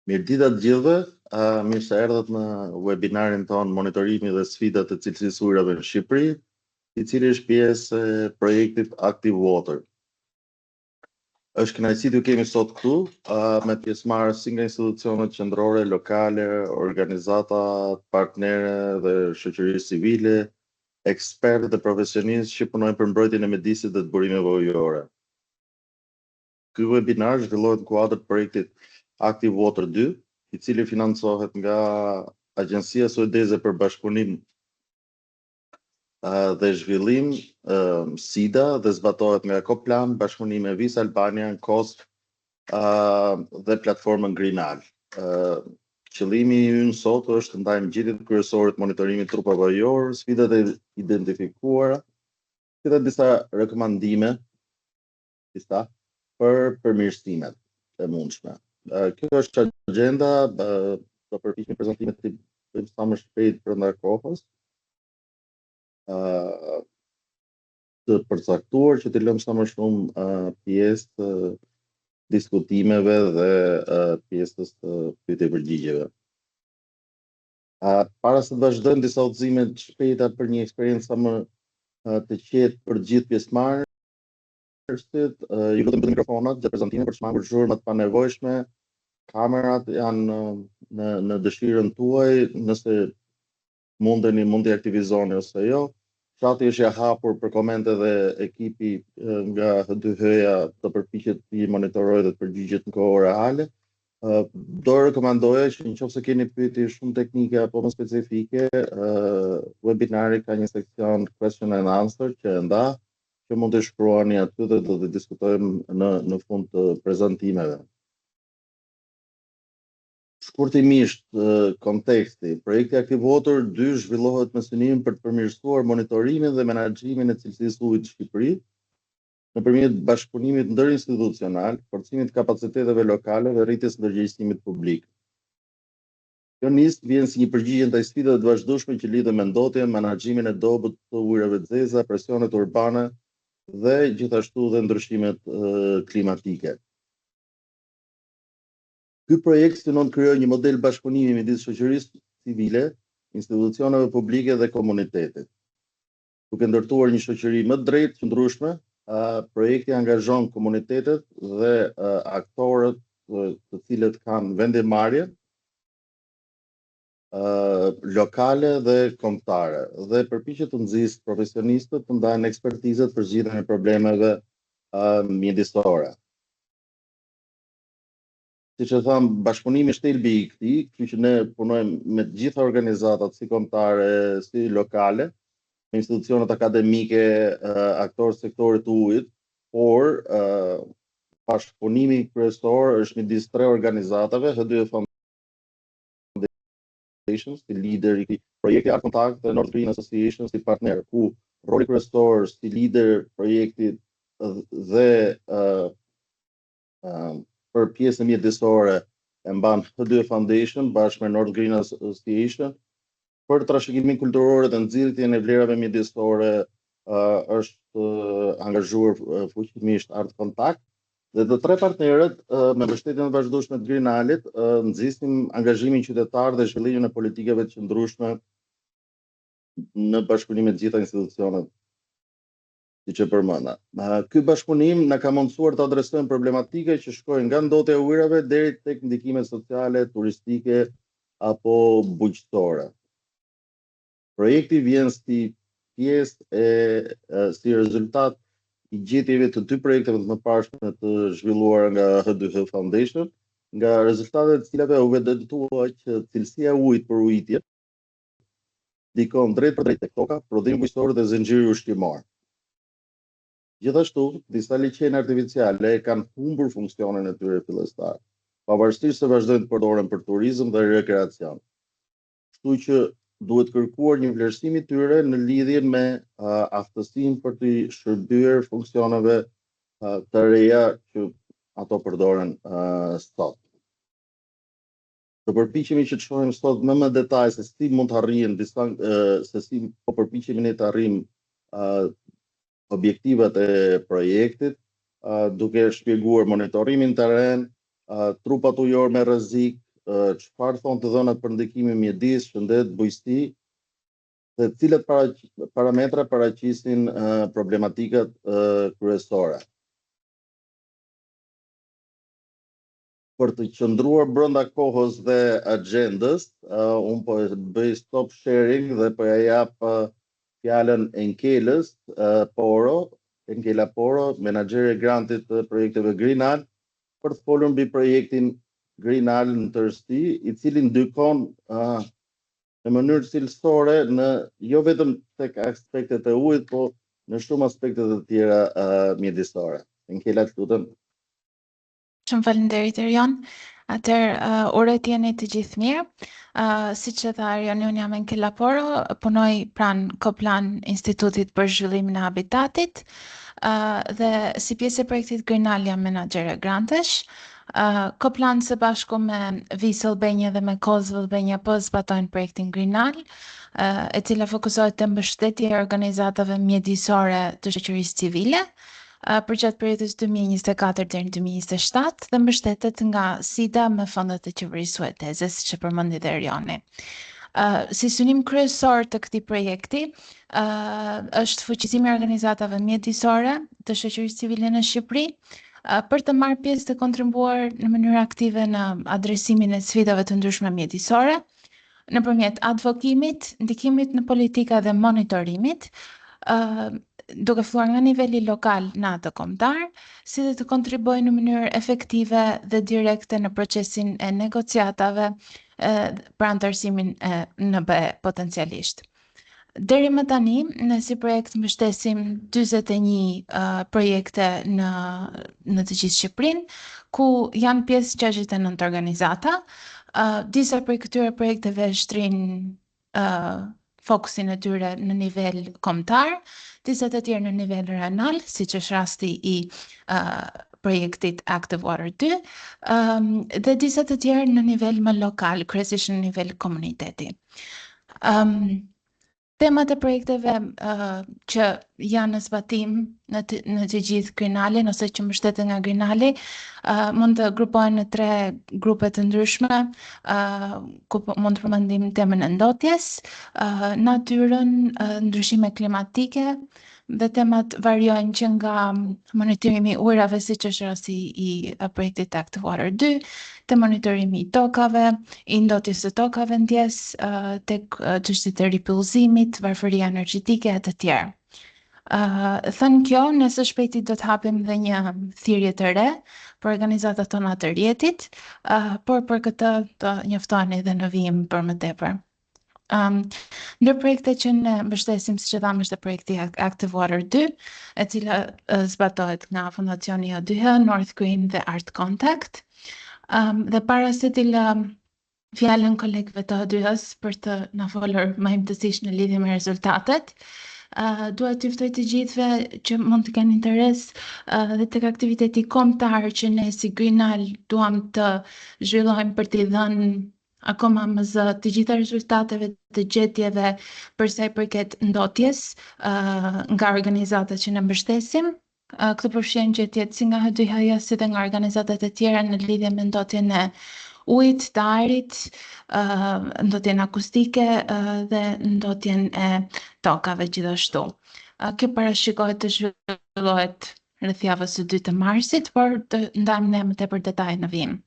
Mirëdita të gjithëve, mirë se erdhët në webinarin tonë Monitorimi dhe sfidat e cilësisë ujrave në Shqipëri, i cili është pjesë e projektit Active Water. Është kënaqësi t'ju kemi sot këtu, me pjesëmarrës si nga institucionet qendrore, lokale, organizata, partnere dhe shoqërisë civile, ekspertë dhe profesionistë që punojnë për mbrojtjen e mjedisit dhe të burimeve ujore. Ky webinar zhvillohet në kuadër të projektit Active Water 2, i cili financohet nga Agjencia Suedeze për Bashkëpunim dhe Zhvillim, SIDA, dhe zbatohet nga Koplan, Bashkëpunimi Vis Albania, COSP dhe platformën Greenal. Qëllimi ynë sot është të ndajmë gjithjet kryesore të monitorimit të trupave ujor, sfidat e identifikuara, si dhe disa rekomandime për përmirësimet e mundshme. Kjo është agenda, do përpiqemi prezantimet të bëjmë sa më shpejt brenda kohës, të përcaktuar që të lëmë sa më shumë pjesë të diskutimeve dhe pjesës të pyetje-përgjigjeve. Para se të vazhdojmë disa udhëzime të shpejta për një eksperiencë sa më të qetë për gjithë pjesëmarrësit, ju lutem bëni mikrofonat gjatë prezantimit për të shmangur zhurmat pa nevojshme. Kamerat janë në dëshirën tuaj, nëse mund t'i aktivizoni ose jo. Chati është i hapur për komente dhe ekipi nga HDH-ja të përpiqet të monitorojë dhe të përgjigjet në kohë reale. Do rekomandoja që nëse keni pyetje shumë teknike apo më specifike, webinari ka një seksion question and answer që mund të shkruani aty dhe do të diskutojmë në fund të prezantimeve. Shkurtimisht, konteksti. Projekti Active Water 2 zhvillohet me synim për të përmirësuar monitorimin dhe menaxhimin e cilësisë ujit në Shqipëri nëpërmjet bashkëpunimit ndërinstitucional, forcimit të kapaciteteve lokale dhe rritjes së ndërgjegjësimit publik. Kjo vjen si një përgjigje ndaj sfidave të vazhdueshme që lidhen me ndotjen, menaxhimin e dobët të ujrave të zeza, presionet urbane dhe gjithashtu dhe ndryshimet klimatike. Ky projekt synon të krijojë një model bashkëpunimi midis shoqërisë civile, institucioneve publike dhe komunitetit. Duke ndërtuar një shoqëri më të drejtë, qëndrueshme, projekti angazhon komunitetet dhe aktorët të cilët kanë vendimmarrje lokale dhe kombëtare dhe përpiqet të nxjisë profesionistët të ndajnë ekspertizat për zgjidhjen e problemeve mjedisore. Siç e tham, bashkëpunimi është thelbi i këtij, kështu që ne punojmë me të gjitha organizatat si kombëtare, si lokale, me institucionet akademike, aktorë sektorit të ujit, por bashkëpunimi kryesor është midis tre organizatave, HDH Foundation si lider i projekti Art Contact dhe North Green Association si partner, ku roli kryesor si lider projektit dhe për pjesën mjedisore e mban HDH Foundation bashkë me North Green Association. Për trashëgiminë kulturore dhe nxirritjen e vlerave mjedisore është angazhuar fuqimisht Art Contact dhe të tre partnerët me mbështetjen e vazhdueshme të Greenalit nxisim angazhimin qytetar dhe zhvillimin e politikave të qëndrueshme në bashkëpunim me të gjitha institucionet siç e përmenda. Ky bashkëpunim na ka mundësuar të adresojmë problematika që shkojnë nga ndotja e ujrave deri tek ndikimet sociale, turistike apo bujqësore. Projekti vjen si pjesë si rezultat i gjetjeve të dy projekteve të mëparshme të zhvilluara nga HDH Foundation, nga rezultatet të cilave u evidentua që cilësia e ujit për ujitje ndikon drejt për drejt tek toka, prodhimi bujqësor dhe zinxhiri ushqimor. Gjithashtu, disa liqene artificiale kanë humbur funksionin e tyre fillestar, pavarësisht se vazhdojnë të përdoren për turizëm dhe rekreacion. Kështu që duhet kërkuar një vlerësim i tyre në lidhje me aftësinë për të shërbyer funksioneve të reja që ato përdoren sot. Do përpiqemi që të shohim sot më detaj se si mund të arrijnë si po përpiqemi ne të arrijmë objektivat e projektit, duke shpjeguar monitorimin teren, trupat ujor me rrezik, çfarë thonë të dhënat për ndikimin mjedis, shëndet, bujqësi, dhe cilat parametra paraqisin problematikat kryesore. Për të qëndruar brenda kohës dhe agjendës, unë po bëj stop sharing dhe po ja jap fjalën Enkelës Enkela Poro, menaxhere e grantit të projekteve Greenal, për të folur mbi projektin Greenal në tërësi, i cili ndikon në mënyrë cilësore në jo vetëm tek aspektet e ujit, po në shumë aspekte të tjera mjedisore. Enkela, të lutem. Shumë faleminderit Erion. Atëherë uret jeni të gjithë mirë. Siç e tha Erion, unë jam Enkela Poro, punoj pranë Koplan Institutit për Zhvillimin e Habitatit, dhe si pjesë e projektit Greenal jam menaxhere grantesh. Koplan së bashku me Vis Albania dhe me Kozë Albania po zbatojnë projektin Greenal, e cila fokusohet te mbështetja e organizatave mjedisore të shoqërisë civile për gjatë periudhës 2024 deri në 2027 dhe mbështetet nga SIDA me fondet e qeverisë suedeze, siç e përmendi dhe Erioni. Si synim kryesor të këtij projekti është fuqizimi i organizatave mjedisore të shoqërisë civile në Shqipëri për të marrë pjesë të kontribuar në mënyrë aktive në adresimin e sfidave të ndryshme mjedisore, nëpërmjet advokimit, ndikimit në politika dhe monitorimit, duke filluar nga niveli lokal në atë kombëtar, si dhe të kontribuojë në mënyrë efektive dhe direkte në procesin e negociatave për anëtarësimin e NB potencialisht. Deri më tani, ne si projekt mbështesim 41 projekte në të gjithë Shqipërinë, ku janë pjesë 69 organizata. Disa prej këtyre projekteve shtrin fokusin e tyre në nivel kombëtar, disa të tjerë në nivel rajonal, siç është rasti i projektit Active Water 2, dhe disa të tjerë në nivel më lokal, kryesisht në nivel komuniteti. Temat e projekteve që janë në zbatim në të gjithë Greenalin ose që mbështeten nga Greenali mund të grupohen në 3 grupe të ndryshme, ku mund të përmendim temën e ndotjes, natyrën, ndryshime klimatike, dhe temat variojnë që nga monitorimi i ujrave, siç është rasti i projektit Active Water 2, te monitorimi i tokave, i ndotjes së tokave ndjes, tek çështjet e ripëllëzimit, varfëria energjetike e të tjerë. Thënë kjo, ne së shpejti do të hapim dhe një thirrje të re për organizatat tona të rjetit, por për këtë të njoftoheni dhe në vijim për më tepër. Ndër projekte që ne mbështesim, siç e thamë, është projekti Active Water 2, e cila zbatohet nga Fondacioni O2H, North Green dhe Art Contact. Dhe para se të lë fjalën kolegëve të O2H-s për të na folur më imtësisht në lidhje me rezultatet, dua t'ju ftoj të gjithëve që mund të kenë interes dhe tek aktiviteti kombëtar që ne si Greenal duam të zhvillojmë për t'i dhënë akoma më zë të gjitha rezultateve të gjetjeve për sa i përket ndotjes nga organizatat që ne mbështesim. Këtë përfshin gjetjet si nga O2H-ja si dhe nga organizatat e tjera në lidhje me ndotjen e ujit, të ajrit, ndotjen akustike dhe ndotjen e tokave gjithashtu. Kjo parashikohet të zhvillohet rreth javës së 2 të marsit, por të ndajmë ne më tepër detaje në vijim.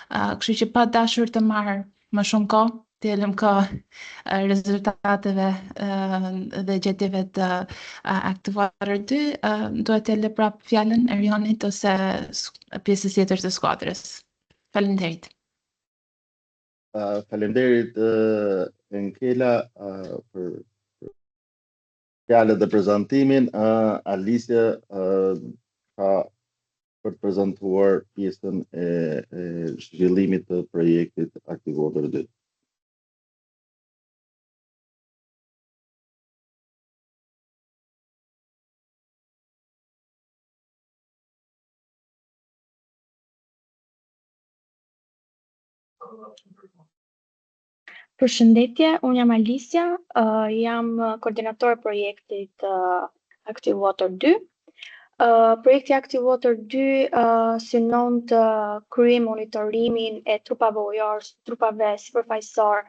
Kështu që pa dashur të marr më shumë kohë, të lëm kohë rezultateve dhe gjetjeve të Active Water 2, duhet të lë prap fjalën Erionit ose pjesës tjetër të skuadrës. Faleminderit. Faleminderit Enkela për fjalët dhe prezantimin. Alicia ka për të prezantuar pjesën e zhvillimit të projektit Active Water 2. Përshëndetje, unë jam Alicia, jam koordinator projektit Active Water 2. Projekti Active Water 2 synon të kryejë monitorimin e trupave ujor, trupave sipërfaqësor,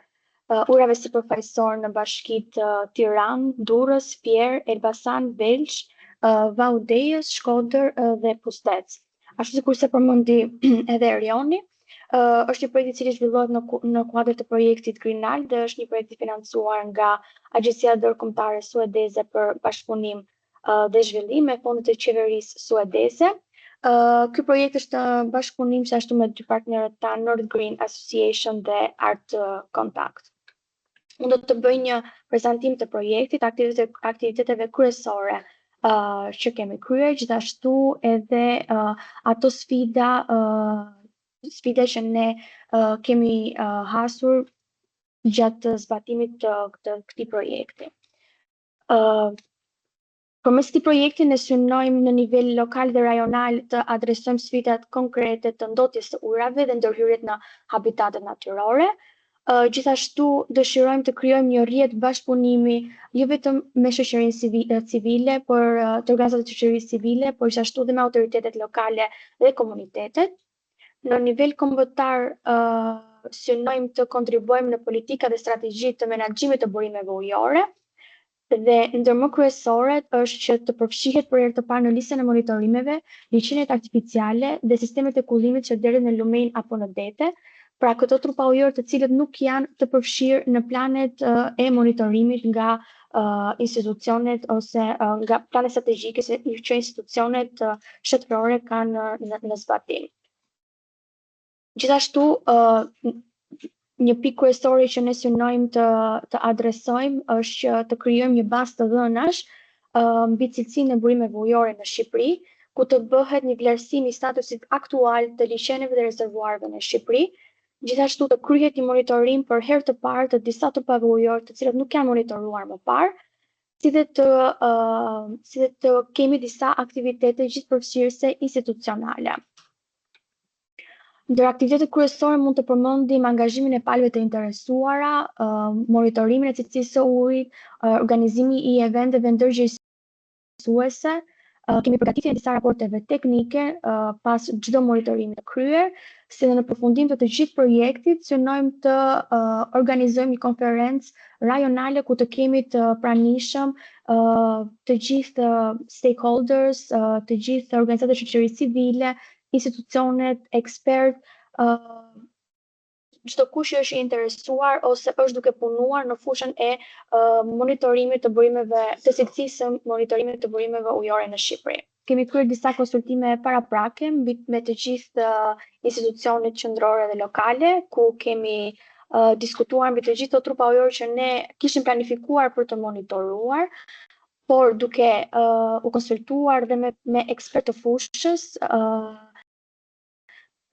ujrave sipërfaqësor në bashkitë Tiranë, Durrës, Fier, Elbasan, Belç, Vaudejës, Shkodër dhe Pustec. Ashtu sikurse përmendi edhe Erioni, është një projekt i cili zhvillohet në kuadër të projektit Greenal dhe është një projekt i financuar nga Agjencia Ndërkombëtare Suedeze për Bashkëpunim dhe Zhvillim me fondet e qeverisë suedeze. Ky projekt është bashkëpunim ashtu me dy partnerët tanë, North Green Association dhe Art Contact. Unë do të bëj një prezantim të projektit, aktiviteteve kryesore që kemi kryer, gjithashtu edhe ato sfida që ne kemi hasur gjatë zbatimit të këtij projekti. Përmes këtij projekti ne synojmë në nivel lokal dhe rajonal të adresojmë sfidat konkrete të ndotjes së ujrave dhe ndërhyrjet në habitatet natyrore. Gjithashtu dëshirojmë të krijojmë një rrjet bashkëpunimi jo vetëm me shoqërinë civile, por të organizatat e shoqërisë civile, por gjithashtu edhe me autoritetet lokale dhe komunitetet. Në nivel kombëtar synojmë të kontribuojmë në politika dhe strategji të menaxhimit të burimeve ujore. Dhe ndër më kryesoret është që të përfshihet për herë të parë në listën e monitorimeve liçenet artificiale dhe sistemet e kullimit që derdhen në lumenj apo në dete, pra këto trupa ujor të cilët nuk janë të përfshirë në planet e monitorimit nga institucionet ose nga planet strategjike që institucionet shtetërore kanë në zbatim. Gjithashtu, një pikë kryesore që ne synojmë të adresojmë është që të krijojmë një bazë të dhënash mbi cilësinë e burimeve ujore në Shqipëri, ku të bëhet një vlerësim i statusit aktual të liçeneve dhe rezervuarëve në Shqipëri. Gjithashtu të kryhet një monitorim për herë të parë të disa trupave ujor të cilat nuk janë monitoruar më parë, si dhe të kemi disa aktivitete gjithëpërfshirëse institucionale. Ndër aktivitetet kryesore mund të përmendim angazhimin e palëve të interesuara, monitorimin e cilësisë së ujit, organizimi i eventeve ndërgjegjësuese, kemi përgatitjen e disa raporteve teknike pas çdo monitorimi të kryer, si dhe në përfundim të gjithë projektit synojmë të organizojmë një konferencë rajonale ku të kemi të pranishëm të gjithë stakeholders, të gjithë organizatat e shoqërisë civile, institucionet, ekspert, çdo kush që është i interesuar ose është duke punuar në fushën e monitorimit të burimeve, të cilësisë së monitorimit të burimeve ujore në Shqipëri. Kemi kryer disa konsultime paraprake me të gjithë institucionet qendrore dhe lokale, ku kemi diskutuar mbi të gjithë ato trupa ujor që ne kishim planifikuar për të monitoruar, por duke u konsultuar dhe me ekspertë të fushës,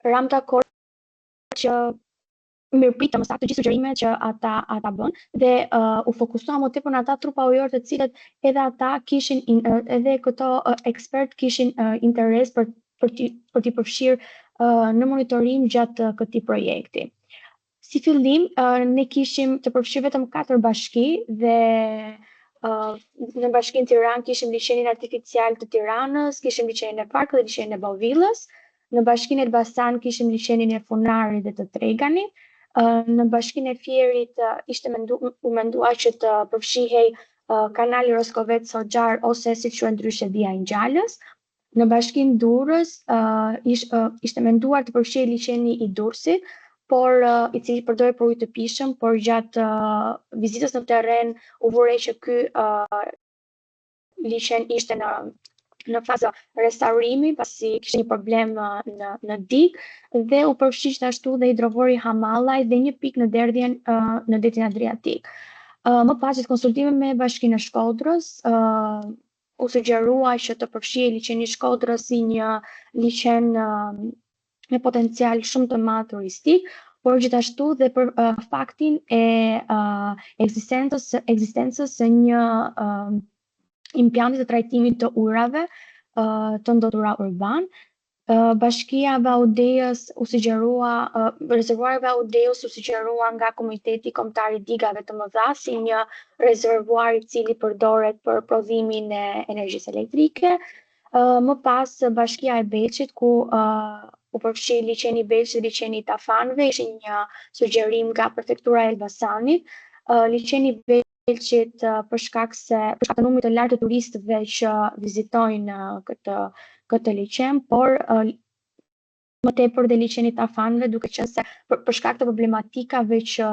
ram dakord që mirëpritëm sa të gjithë sugjerimet që ata bën dhe u fokusuam më tepër në ata trupa ujor të cilët edhe ata kishin edhe këto ekspert kishin interes për t'i përfshirë në monitorim gjatë këtij projekti. Si fillim, ne kishim të përfshirë vetëm 4 bashki dhe në bashkinë Tiranë kishim liçenin artificial të Tiranës, kishim liçenin e Parkut dhe liçenin e Bovillës. Në bashkinë Elbasan kishim liçenin e Funarit dhe të Treganit. Në bashkinë e Fierit u mendua që të përfshihej kanali Roskovec Soxhar ose siç quhet ndryshe Via e Ngjalës. Në bashkinë Durrës ishte menduar të përfshihej liçeni i Durrësit, por i cili përdoret për ujë të pishëm, por gjatë vizitës në terren u vure që ky liçen ishte në fazë restaurimi, pasi kishte një problem në digë dhe u përfshi gjithashtu dhe hidrovori Hamallaj dhe një pikë në derdhjen në detin Adriatik. Më pas gjatë konsultime me Bashkinë e Shkodrës, u sugjerua që të përfshihej liçeni i Shkodrës si një liçen me potencial shumë të madh turistik, por gjithashtu dhe për faktin e ekzistencës së një impjanti të trajtimit të ujrave të ndotura urban. Bashkia Vaudejës rezervuari Vaudejës u sugjerua nga Komiteti Kombëtar i Digave të Mëdha si një rezervuar i cili përdoret për prodhimin e energjisë elektrike. Më pas Bashkia e Belqit, ku u përfshi liçeni i Belqit dhe liçeni i Tafanëve, ishte një sugjerim nga prefektura e Elbasanit. Liçeni i Belqit për shkak të numrit të lartë të turistëve që vizitojnë këtë liçen, por më tepër dhe liçeni i Tafanëve, duke qenë se për shkak të problematikave që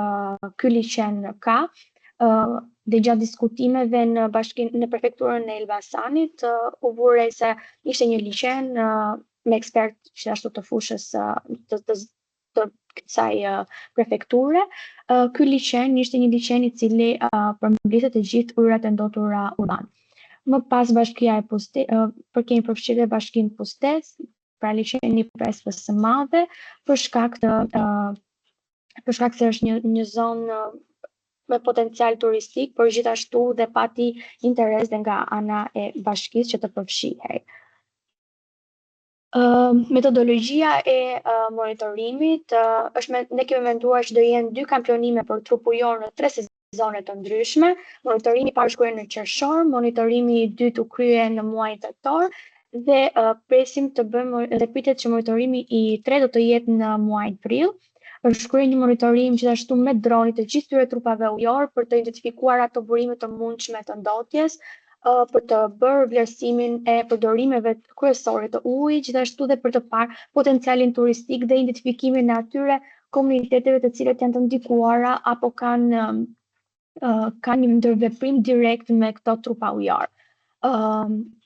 ky liçen ka, dhe gjatë diskutimeve në prefekturën e Elbasanit, u vure se ishte një liçen me ekspert gjithashtu të fushës të kësaj prefekture. Ky liçen ishte një liçen i cili përmblidhte të gjithë ujërat e ndotura urban. Më pas Bashkia e për kemi përfshirë Bashkinë Pustes, pra liçeni i Presës së Madhe, për shkak se është një zonë me potencial turistik, por gjithashtu dhe pati interes dhe nga ana e bashkisë që të përfshihej. Metodologjia e monitorimit ne kemi menduar që do jenë 2 kampionime për trup ujor në 3 sezone të ndryshme. Monitorimi i parë shkruhet në qershor, monitorimi i dytë u krye në muajin tetor dhe presim të bëjmë dhe pritet që monitorimi i tretë do të jetë në muajin prill. Është kryer një monitorim gjithashtu me droni të gjithë këtyre trupave ujor për të identifikuar ato burime të mundshme të ndotjes, për të bërë vlerësimin e përdorimeve kryesore të ujit, gjithashtu dhe për të parë potencialin turistik dhe identifikimin e atyre komuniteteve të cilët janë të ndikuara apo kanë një ndërveprim direkt me këto trupa ujor.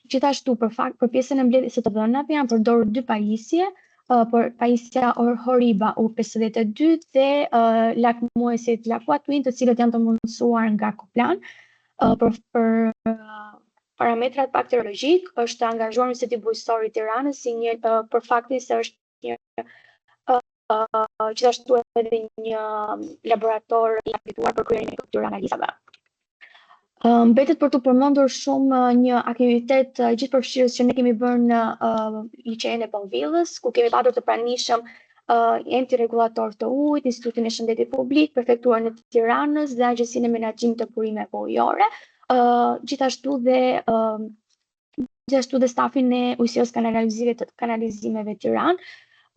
Gjithashtu për pjesën e mbledhjes së të dhënave janë përdorur 2 pajisje, për pajisja Horiba U52 dhe lakmuesit Lakua Twin, të cilët janë të mundësuar nga Kuplan. Për parametrat bakteriologjik është angazhuar Universiteti Bujqësor i Tiranës për faktin se është gjithashtu edhe një laborator i habilituar për kryerjen e këtyre analizave. Mbetet për të përmendur shumë një aktivitet gjithëpërfshirës që ne kemi bërë në liçenin e Bonvillës, ku kemi patur të pranishëm enti rregullator të ujit, Institutin e Shëndetit Publik, Prefekturën e Tiranës dhe Agjencinë e Menaxhimit të Burimeve Ujore, gjithashtu dhe stafin e Ujësisë kanalizimeve Tiranë.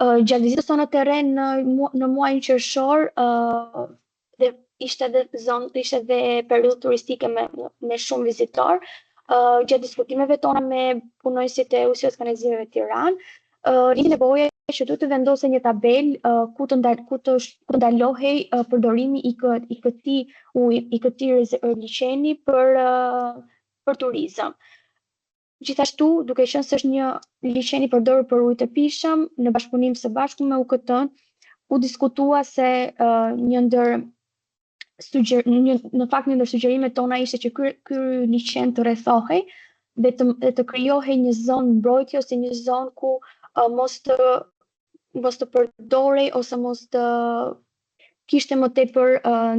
Gjatë vizitës tonë në terren në muajin qershor, ishte dhe periudhë turistike me shumë vizitor. Gjatë diskutimeve tona me punojësit e Ujësisë kanalizimeve Tiranë, rriti nevoja që duhet të vendosej një tabelë ku të ndalohej përdorimi i këtij liçeni për turizëm. Gjithashtu, duke qenë se është një liçen i përdorur për ujë të pijshëm, në bashkëpunim së bashku me UKT-n, u diskutua se një ndër sugjerimet tona ishte që ky liçen të rrethohej dhe të krijohej një zonë mbrojtje ose një zonë ku mos të përdorej ose mos të kishte më tepër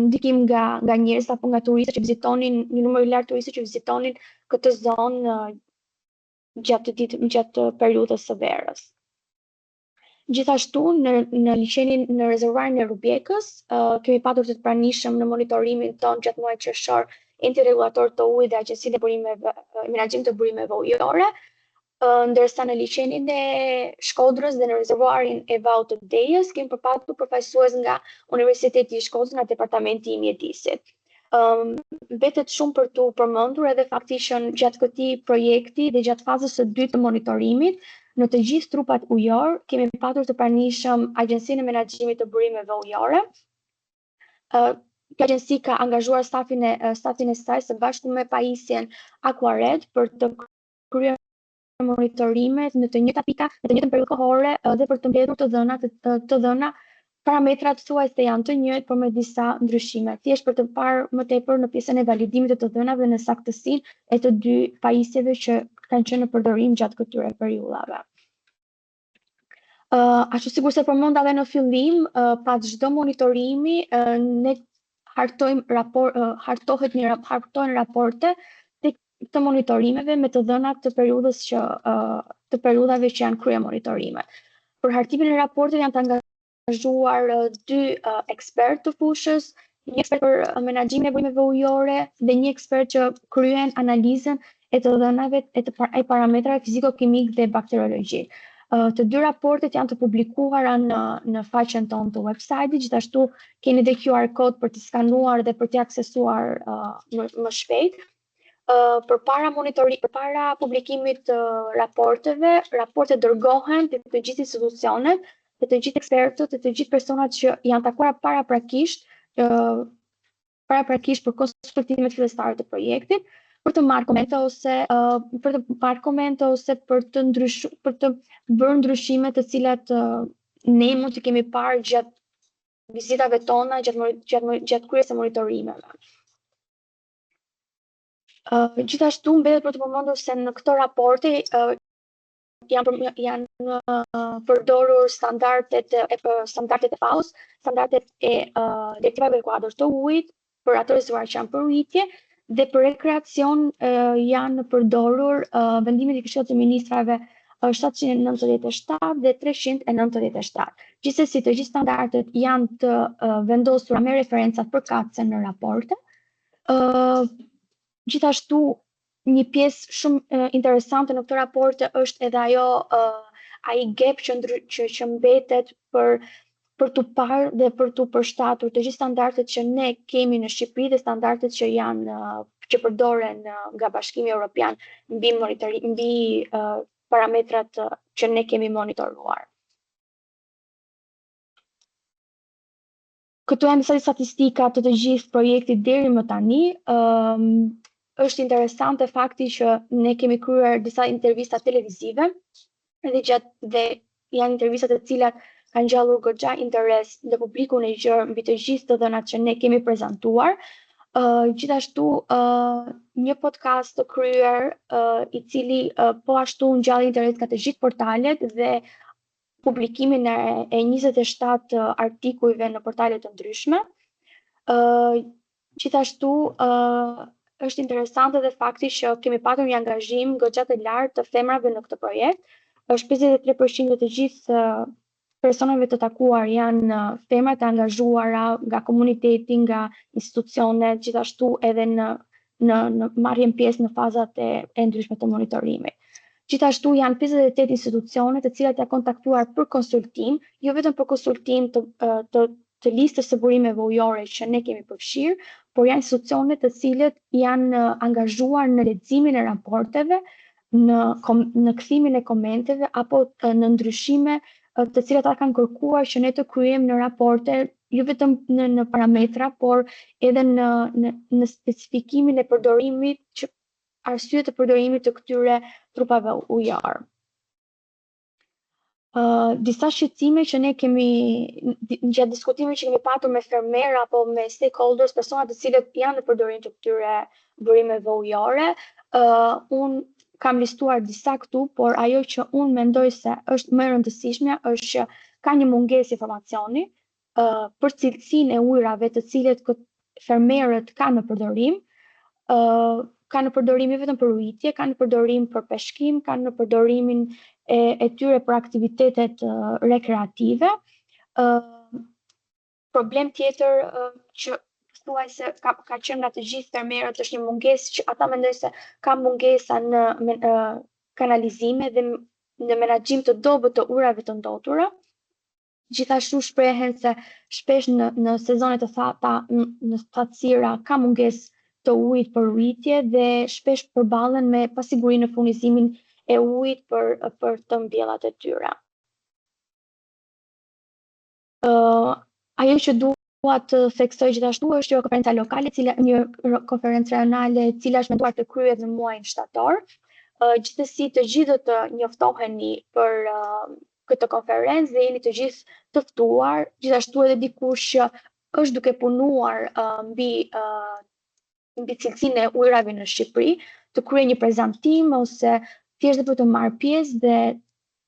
ndikim nga njerëz apo nga turistët që vizitonin, një numër i lartë turistësh që vizitonin këtë zonë gjatë periudhës së verës. Gjithashtu, në liçenin në rezervuarin e Rubjekës, kemi patur të pranishëm në monitorimin ton gjatë muajit qershor enti rregullator të ujit dhe Agjencinë e Menaxhimit të Burimeve Ujore, ndërsa në liçenin e Shkodrës dhe në rezervuarin e Vallt të Dejës kemi përpatur përfaqësues nga Universiteti i Shkodrës nga Departamenti i Mjedisit. Mbetet shumë për të përmendur edhe fakti që gjatë këtij projekti dhe gjatë fazës së dytë të monitorimit, në të gjithë trupat ujor kemi patur të pranishëm Agjencinë e Menaxhimit të Burimeve Ujore. Kjo agjenci ka angazhuar stafin e saj së bashku me pajisjen Aquared për të kryer monitorimet në të njëjta pika, në të njëjtën periudhë kohore dhe për të mbledhur të dhëna. Parametrat thuajse janë të njëjtë, por me disa ndryshime. Thjesht për të parë më tepër në pjesën e validimit të dhënave dhe në saktësinë e të 2 pajisjeve që kanë qenë në përdorim gjatë këtyre periudhave. Ashtu sikur se përmenda edhe në fillim, pas çdo monitorimi ne hartohen raporte të monitorimeve me të dhënat të periudhave që janë kryer monitorime. Për hartimin e raporteve janë të angazhuar 2 ekspertë të fushës, një ekspert për menaxhimin e burimeve ujore dhe një ekspert që kryen analizën e të dhënave e parametrave fiziko-kimik dhe bakteriologjik. Të dy raportet janë të publikuara në faqen tonë të website-it, gjithashtu keni dhe QR code për të skanuar dhe për të aksesuar më shpejt. Përpara publikimit të raporteve, raportet dërgohen të gjithë institucionet, të gjithë ekspertët, të gjithë personat që janë takuar paraprakisht për konsultimet fillestare të projektit, për të marrë komente ose për të bërë ndryshime të cilat ne mund të kemi parë gjatë vizitave tona, gjatë kryerjes së monitorimeve. Gjithashtu mbetet për të përmendur se në këto raporte janë përdorur standardet e FAO-s, standardet e direktivave kuadër të ujit për ato reziduar që janë për ujitje, dhe për rekreacion janë përdorur vendimet e Këshillit të Ministrave 797 dhe 397. Gjithsesi, të gjithë standardet janë të vendosura me referencat përkatëse në raporte. Gjithashtu, një pjesë shumë interesante në këtë raporte është edhe ai gap që mbetet për të parë dhe për të përshtatur të gjithë standardet që ne kemi në Shqipëri dhe standardet që përdoren nga Bashkimi Evropian mbi parametrat që ne kemi monitoruar. Këtu janë disa statistika të gjithë projektit deri më tani. Është interesante fakti që ne kemi kryer disa intervista televizive dhe janë intervista të cilat kanë gjallur goxha interes në publikun e gjerë mbi të gjithë të dhënat që ne kemi prezantuar. Gjithashtu një podcast të kryer i cili po ashtu ngjalli interes nga të gjithë portalet dhe publikimin e 27 artikujve në portale të ndryshme. Gjithashtu është interesante dhe fakti që kemi patur një angazhim goxha të lartë të femrave në këtë projekt. Është 53% të gjithë personave të takuar janë femra të angazhuara nga komuniteti, nga institucionet, gjithashtu edhe në marrjen pjesë në fazat e ndryshme të monitorimit. Gjithashtu janë 58 institucione të cilat janë kontaktuar për konsultim, jo vetëm për konsultim të listës së burimeve ujore që ne kemi përfshirë, por janë institucione të cilët janë angazhuar në leximin e raporteve, në kthimin e komenteve apo në ndryshime të cilat ata kanë kërkuar që ne të kryejmë në raporte, jo vetëm në parametra, por edhe në specifikimin e përdorimit, arsye të përdorimit të këtyre trupave ujor. Disa shqetësime që ne kemi gjatë diskutimit që kemi patur me fermera apo me stakeholders, persona të cilët janë në përdorim të këtyre burimeve ujore, unë kam listuar disa këtu, por ajo që unë mendoj se është më e rëndësishmja është që ka një mungesë informacioni për cilësinë e ujrave të cilët fermerët kanë në përdorim, kanë në përdorim jo vetëm për ujitje, kanë në përdorim për peshkim, kanë në përdorimin e tyre për aktivitetet rekreative. Problem tjetër që thuaj se ka qenë nga të gjithë fermerët është një mungesë që ata mendojnë se ka mungesa në kanalizime dhe në menaxhim të dobët të ujrave të ndotura. Gjithashtu shprehen se shpesh në sezonet të thata në thatësira ka mungesë të ujit për ujitje dhe shpesh përballen me pasigurinë në furnizimin e ujit për të mbjellat e tyre. Ajo që dua të theksoj gjithashtu është konferenca lokale, një konferencë rajonale e cila është menduar të kryhet në muajin shtator. Gjithsesi të gjithë do të njoftoheni për këtë konferencë dhe jeni të gjithë të ftuar, gjithashtu edhe dikush që është duke punuar mbi cilësinë e ujrave në Shqipëri, të kryejë një prezantim ose thjesht për të marrë pjesë dhe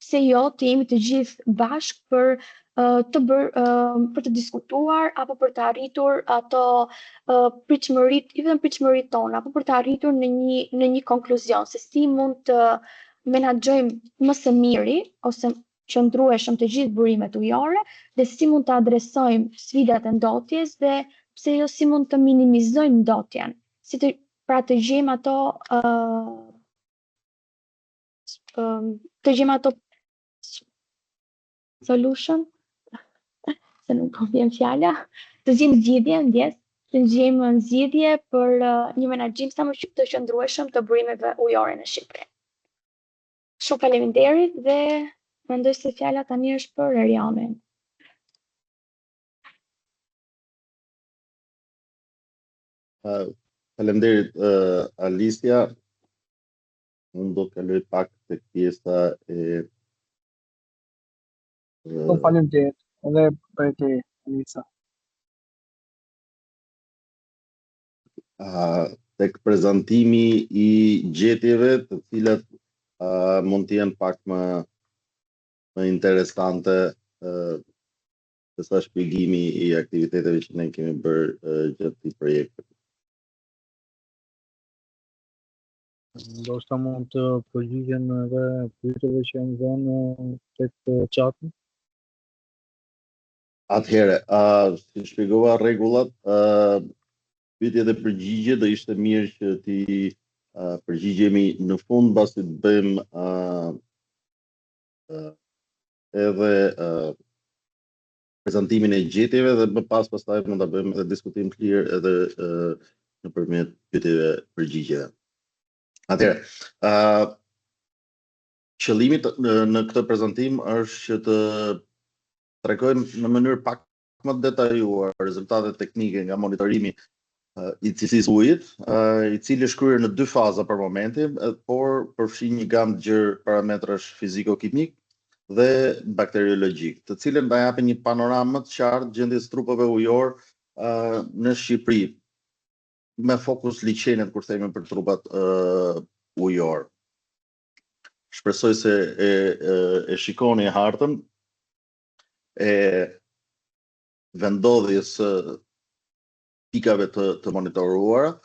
pse jo të jemi të gjithë bashkë për të diskutuar apo për të arritur ato pritshmëritë, jo vetëm pritshmëritë tona, apo për të arritur në një konkluzion se si mund të menaxhojmë më së miri ose qëndrueshëm të gjithë burimet ujore dhe si mund të adresojmë sfidat e ndotjes dhe pse jo si mund të minimizojmë ndotjen, pra të gjejmë ato të gjejmë ato solution, se nuk po vjen fjala, të gjejmë zgjidhje, ndjes, të gjejmë zgjidhje për një menaxhim sa më të qëndrueshëm të burimeve ujore në Shqipëri. Shumë faleminderit dhe mendoj se fjala tani është për Erianin. Faleminderit Alicia. Unë do të kaloj pak tek pjesa e Shumë faleminderit edhe për ti, Alicia. Tek prezantimi i gjetjeve, të cilat mund të jenë pak më interesante se sa shpjegimi i aktiviteteve që ne kemi bërë gjatë këtij projekti. Ndoshta mund të përgjigjen edhe pyetjeve që janë dhënë tek chati. Atëherë, si shpjegova rregullat, pyetje dhe përgjigje do ishte mirë që ti përgjigjemi në fund, pasi të bëjmë edhe prezantimin e gjetjeve dhe më pastaj mund ta bëjmë edhe diskutim të lirë edhe nëpërmjet pyetjeve përgjigjeve. Atëherë, qëllimi në këtë prezantim është që të tregojmë në mënyrë pak më detajuar rezultatet teknike nga monitorimi i cilësisë ujit, i cili është kryer në 2 faza për momentin, por përfshin një gamë gjërë parametrash fiziko-kimik dhe bakteriologjik, të cilën na japin një panoramë më të qartë gjendjes trupave ujor në Shqipëri, me fokus liçenet kur themi për trupat ujor. Shpresoj se e shikoni hartën e vendodhjes së pikave të monitoruara.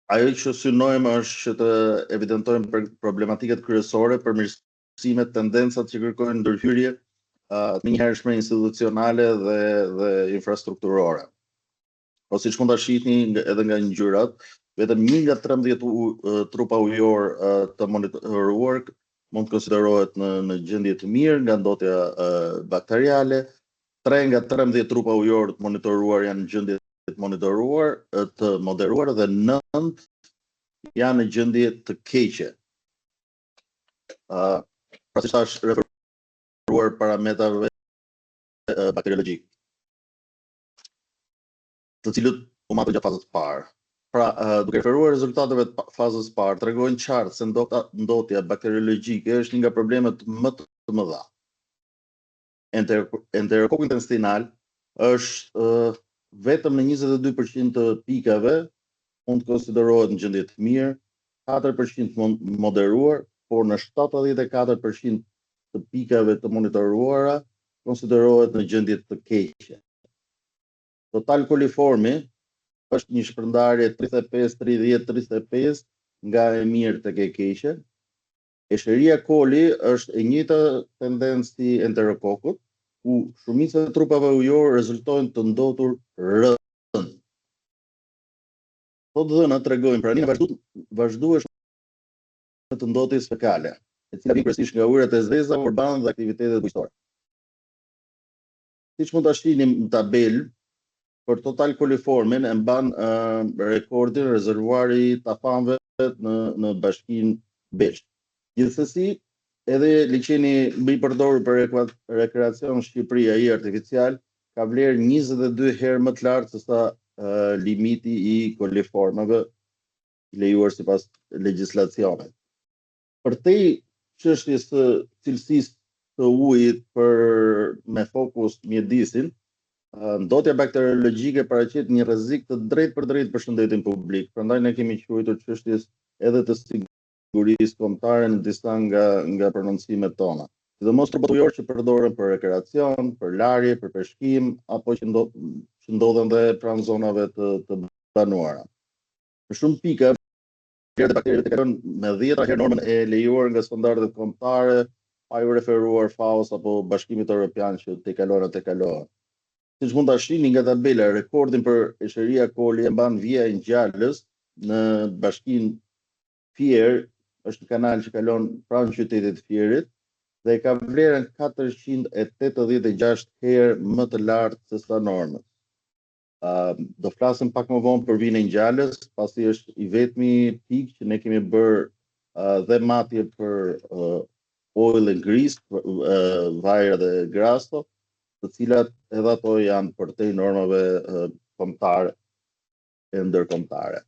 Ajo që synojmë është që të evidentojmë problematikat kryesore, përmirësimet, tendencat që kërkojnë ndërhyrje të menjëhershme institucionale dhe infrastrukturore. Po siç mund ta shihni edhe nga ngjyrat, vetëm 1 nga 13 trupa ujor të monitoruar mund të konsiderohet në gjendje të mirë nga ndotja bakteriale. 3 nga 13 trupa ujor të monitoruar janë në gjendje të moderuar dhe 9 janë në gjendje të keqe. Pra si thash, referuar parametrave bakteriologjik, të cilët u matën gjatë fazës parë. Pra, duke referuar rezultateve të fazës parë, tregojnë qartë se ndotja bakteriologjike është një nga problemet më të mëdha. Enterokoku intestinal është vetëm në 22% të pikave mund të konsiderohet në gjendje të mirë, 4% moderuar, por në 74% të pikave të monitoruara konsiderohet në gjendje të keqe. Total koliformi është një shpërndarje 35-30-35 nga e mirë tek e keqe. Escherichia coli është e njëjta tendencë si enterokokut, ku shumica e trupave ujor rezultojnë të ndotur rënd. Këto dhëna tregojnë praninë vazhdueshme të ndotjes fekale, e cila vjen kryesisht nga ujërat e zeza, urban dhe aktivitetet bujqësore. Siç mund ta shihni në tabelë, për total koliformin e mban rekordin rezervuari tafanëve në Bashkinë Beshk. Gjithsesi, edhe liçeni më i përdorur për rekreacion Shqipëri, ai artificial, ka vlerë 22 herë më të lartë se sa limiti i koliformave lejuar sipas legjislacionit. Për te çështjes së cilësisë të ujit me fokus mjedisin, ndotja bakteriologjike paraqet një rrezik të drejtë për shëndetin publik. Prandaj ne kemi quajtur çështjes edhe të sigurisë kombëtare në disa nga prononcimet tona. Sidomos trupat ujor që përdoren për rekreacion, për larje, për peshkim, apo që ndodhen dhe pranë zonave të banuara. Në shumë pika, vlerat e bakterieve kalojnë me 10 herë normën e lejuar nga standardet kombëtare, pa ju referuar FAO apo Bashkimit Evropian që te kalohen. Siç mund ta shihni nga tabela, rekordin për Escherichia coli e mban Vija e Ngjallës në Bashkinë Fier është një kanal që kalon pranë qytetit Fierit dhe ka vlerën 486 herë më të lartë se sa normës. Do flasim pak më vonë për vinin Gjallës, pasi është i vetmi pikë që ne kemi bërë dhe matje për oil and grease, vajra dhe grasto, të cilat edhe ato janë përtej normave kombëtare e ndërkombëtare.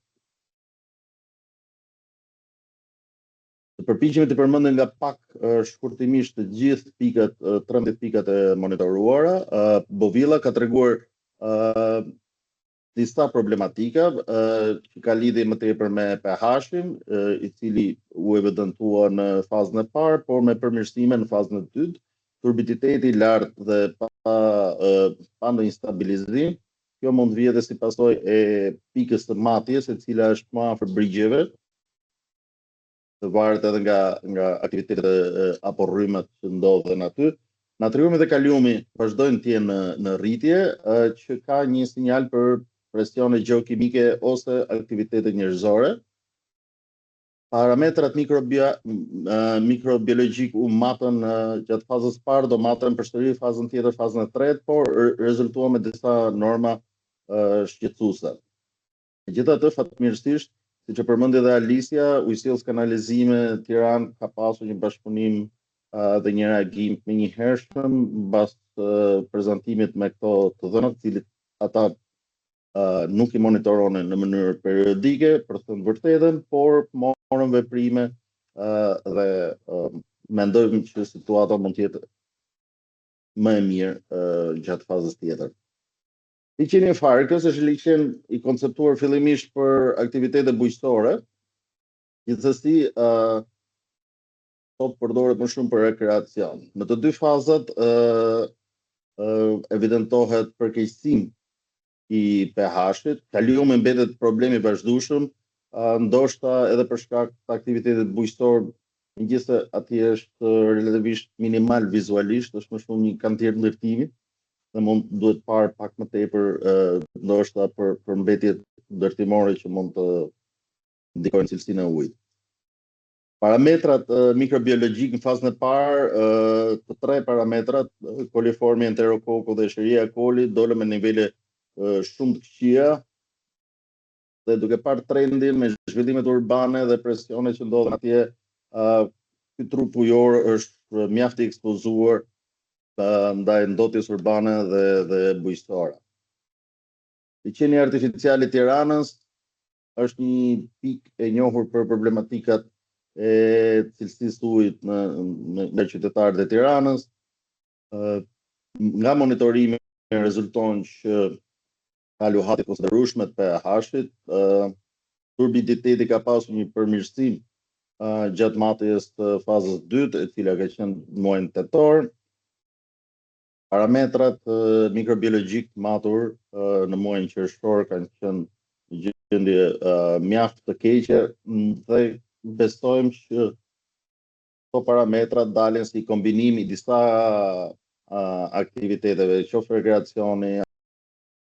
Të përpiqemi të përmendem nga pak shkurtimisht të gjithë pikat, 13 pikat e monitoruara. Bovilla ka treguar disa problematika që ka lidhje më tepër me pH-in, i cili u evidentua në fazën e parë, por me përmirësime në fazën e dytë, turbiditeti i lartë dhe pa ndonjë stabilizim. Kjo mund vijë edhe si pasojë e pikës së matjes, e cila është më afër brigjeve, të varet edhe nga aktivitetet apo rrymat që ndodhen aty. Natriumi dhe kaliumi vazhdojnë të jenë në rritje, që ka një sinjal për presione gjeokimike ose aktivitete njerëzore. Parametrat mikrobiologjik u matën gjatë fazës parë, do matën përsëri fazën tjetër, fazën e tretë, por rezultuan me disa norma shqetësuese. Megjithatë, fatmirësisht, siç e përmendi edhe Alicia, Ujësillës Kanalizime Tiranë ka pasur një bashkëpunim dhe një reagim me njëhershëm mbas prezantimit me këto të dhëna, të cilit ata nuk i monitoronin në mënyrë periodike, për të thënë vërtetën, por morën veprime dhe mendojmë që situata mund të jetë më e mirë gjatë fazës tjetër. Liçeni i Farkës është liçen i konceptuar fillimisht për aktivitete bujqësore, gjithsesi sot përdoret më shumë për rekreacion. Në të dy fazat evidentohet përkeqësim i pH-it, kaliumi mbetet problemi i vazhdueshëm, ndoshta edhe për shkak të aktivitetit bujqësor, megjithëse aty është relativisht minimal vizualisht, është më shumë një kantier ndërtimi dhe mund duhet parë pak më tepër ndoshta për mbetjet ndërtimore që mund të ndikojnë cilësinë e ujit. Parametrat mikrobiologjik në fazën e parë, të tre parametrat, coliformi enterococcus dhe Escherichia coli, dolën me nivele shumë të këqija, dhe duke parë trendin me zhvillimet urbane dhe presionet që ndodhen atje, ky trup ujor është mjaft i ekspozuar ndaj ndotjes urbane dhe bujqësore. Liçeni artificial i Tiranës është një pikë e njohur për problematikat e cilësisë të ujit në qytetarët e Tiranës. Nga monitorimi rezulton që ka luhati konsiderueshme të pH-it, turbiditeti ka pasur një përmirësim gjatë matjes të fazës 2, e cila ka qenë në muajin tetor. Parametrat mikrobiologjik matur në muajin qershor kanë qenë në gjendje mjaft të keqe dhe besojmë që këto parametrat dalin si kombinim i disa aktiviteteve, qoftë rekreacioni,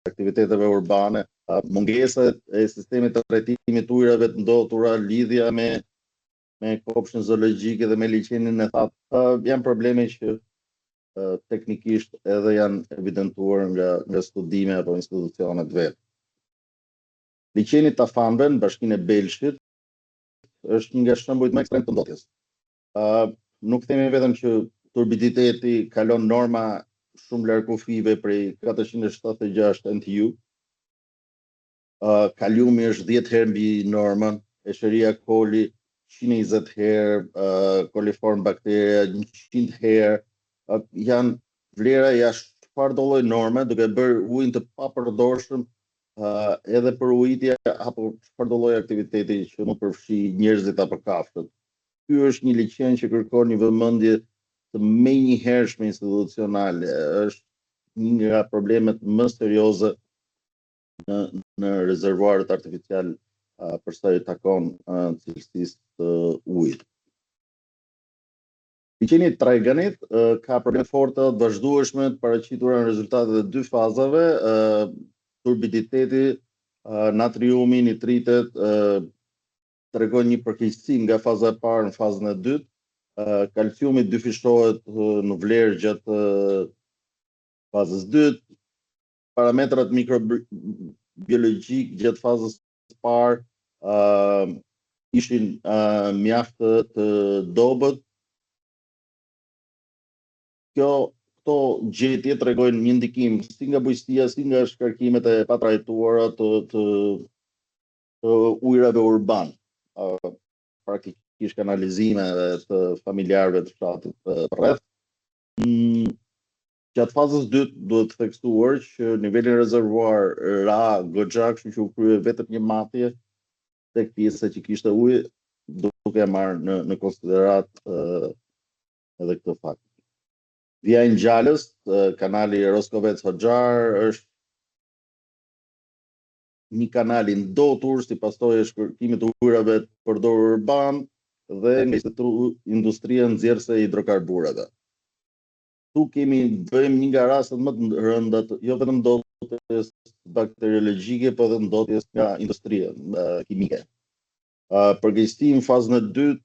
aktiviteteve urbane, mungesa e sistemit të trajtimit të ujrave të ndotura, lidhja me kopshin zoologjike dhe me liçenin e thatë, janë probleme që teknikisht edhe janë evidentuar nga studime apo institucionet vetë. Liçeni Tafanve në Bashkinë e Belshit është një nga shembujt më ekstrem të ndotjes. Nuk themi vetëm që turbiditeti kalon norma shumë larg kufive prej 476 NTU. Kaliumi është 10 herë mbi normën, Escherichia coli 120 herë, coliform bakteria 100 herë, janë vlera jashtë çfarëdo lloj norme, duke bërë ujin të papërdorshëm edhe për ujitje apo çfarëdo lloj aktiviteti që mund përfshi njerëzit apo kafshët. Ky është një liçen që kërkon një vëmendje të menjëhershme institucionale, është një nga problemet më serioze në rezervuarët artificial për sa i takon cilësisë të ujit. Liçeni i Trajganit ka probleme forte të vazhdueshme të paraqitura në rezultatet e dy fazave, turbiditeti, natriumi, nitritet, tregon një përkeqësi nga faza e parë në fazën e dytë. Kalciumi dyfishohet në vlerë gjatë fazës dytë. Parametrat mikrobiologjik gjatë fazës së parë ishin mjaft të dobët. Këto gjetje tregojnë një ndikim si nga bujqësia, si nga shkarkimet e patrajtuara të ujrave urban. Praktikisht kanalizime të familjarëve të fshatit rreth. Gjatë fazës dytë duhet të theksuar që niveli rezervuar ra goxha, kështu që u krye vetëm një matje tek pjesa që kishte ujë, duke marrë në konsiderat edhe këtë fakt. Vija e Ngjallës, kanali Roskovec Hoxhar, është një kanal i ndotur si pasojë e shkërkimit të ujrave të përdorur urban dhe nga industria nxjerrëse e hidrokarburave. Tu bëjmë një nga rastet më të rënda, jo vetëm ndotjes bakteriologjike, por edhe ndotjes nga industria kimike. Përgjegjësi në fazën e dytë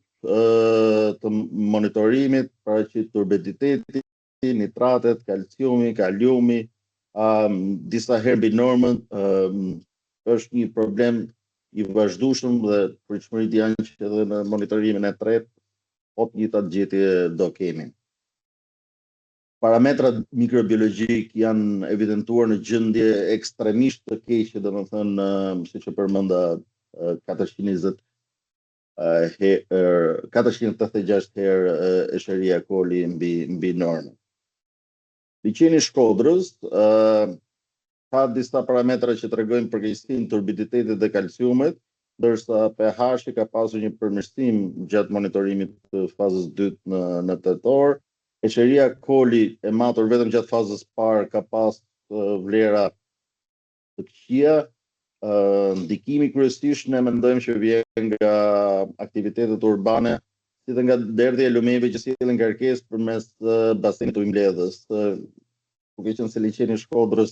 të monitorimit paraqit turbiditeti, nitratet, kalciumi, kaliumi, disa herë mbi normën, është një problem i vazhdueshëm dhe pritshmëritë janë që edhe në monitorimin e tretë po të njëjtat gjetje do kemi. Parametrat mikrobiologjik janë evidentuar në gjendje ekstremisht të keqe, domethënë siç e përmenda 486 herë Escherichia coli mbi normën. Liçeni Shkodrës ka disa parametra që tregojnë përgjegjësinë e turbiditetit dhe kalciumit, ndërsa pH-i ka pasur një përmirësim gjatë monitorimit të fazës dytë në tetor. Escherichia coli e matur vetëm gjatë fazës parë ka pas vlera të këqija. Ndikimi kryesisht ne mendojmë që vjen nga aktivitetet urbane, si dhe nga derdhja e lumeve që sillen ngarkesë përmes basenit të ujëmbledhës. Duke qenë se liçeni i Shkodrës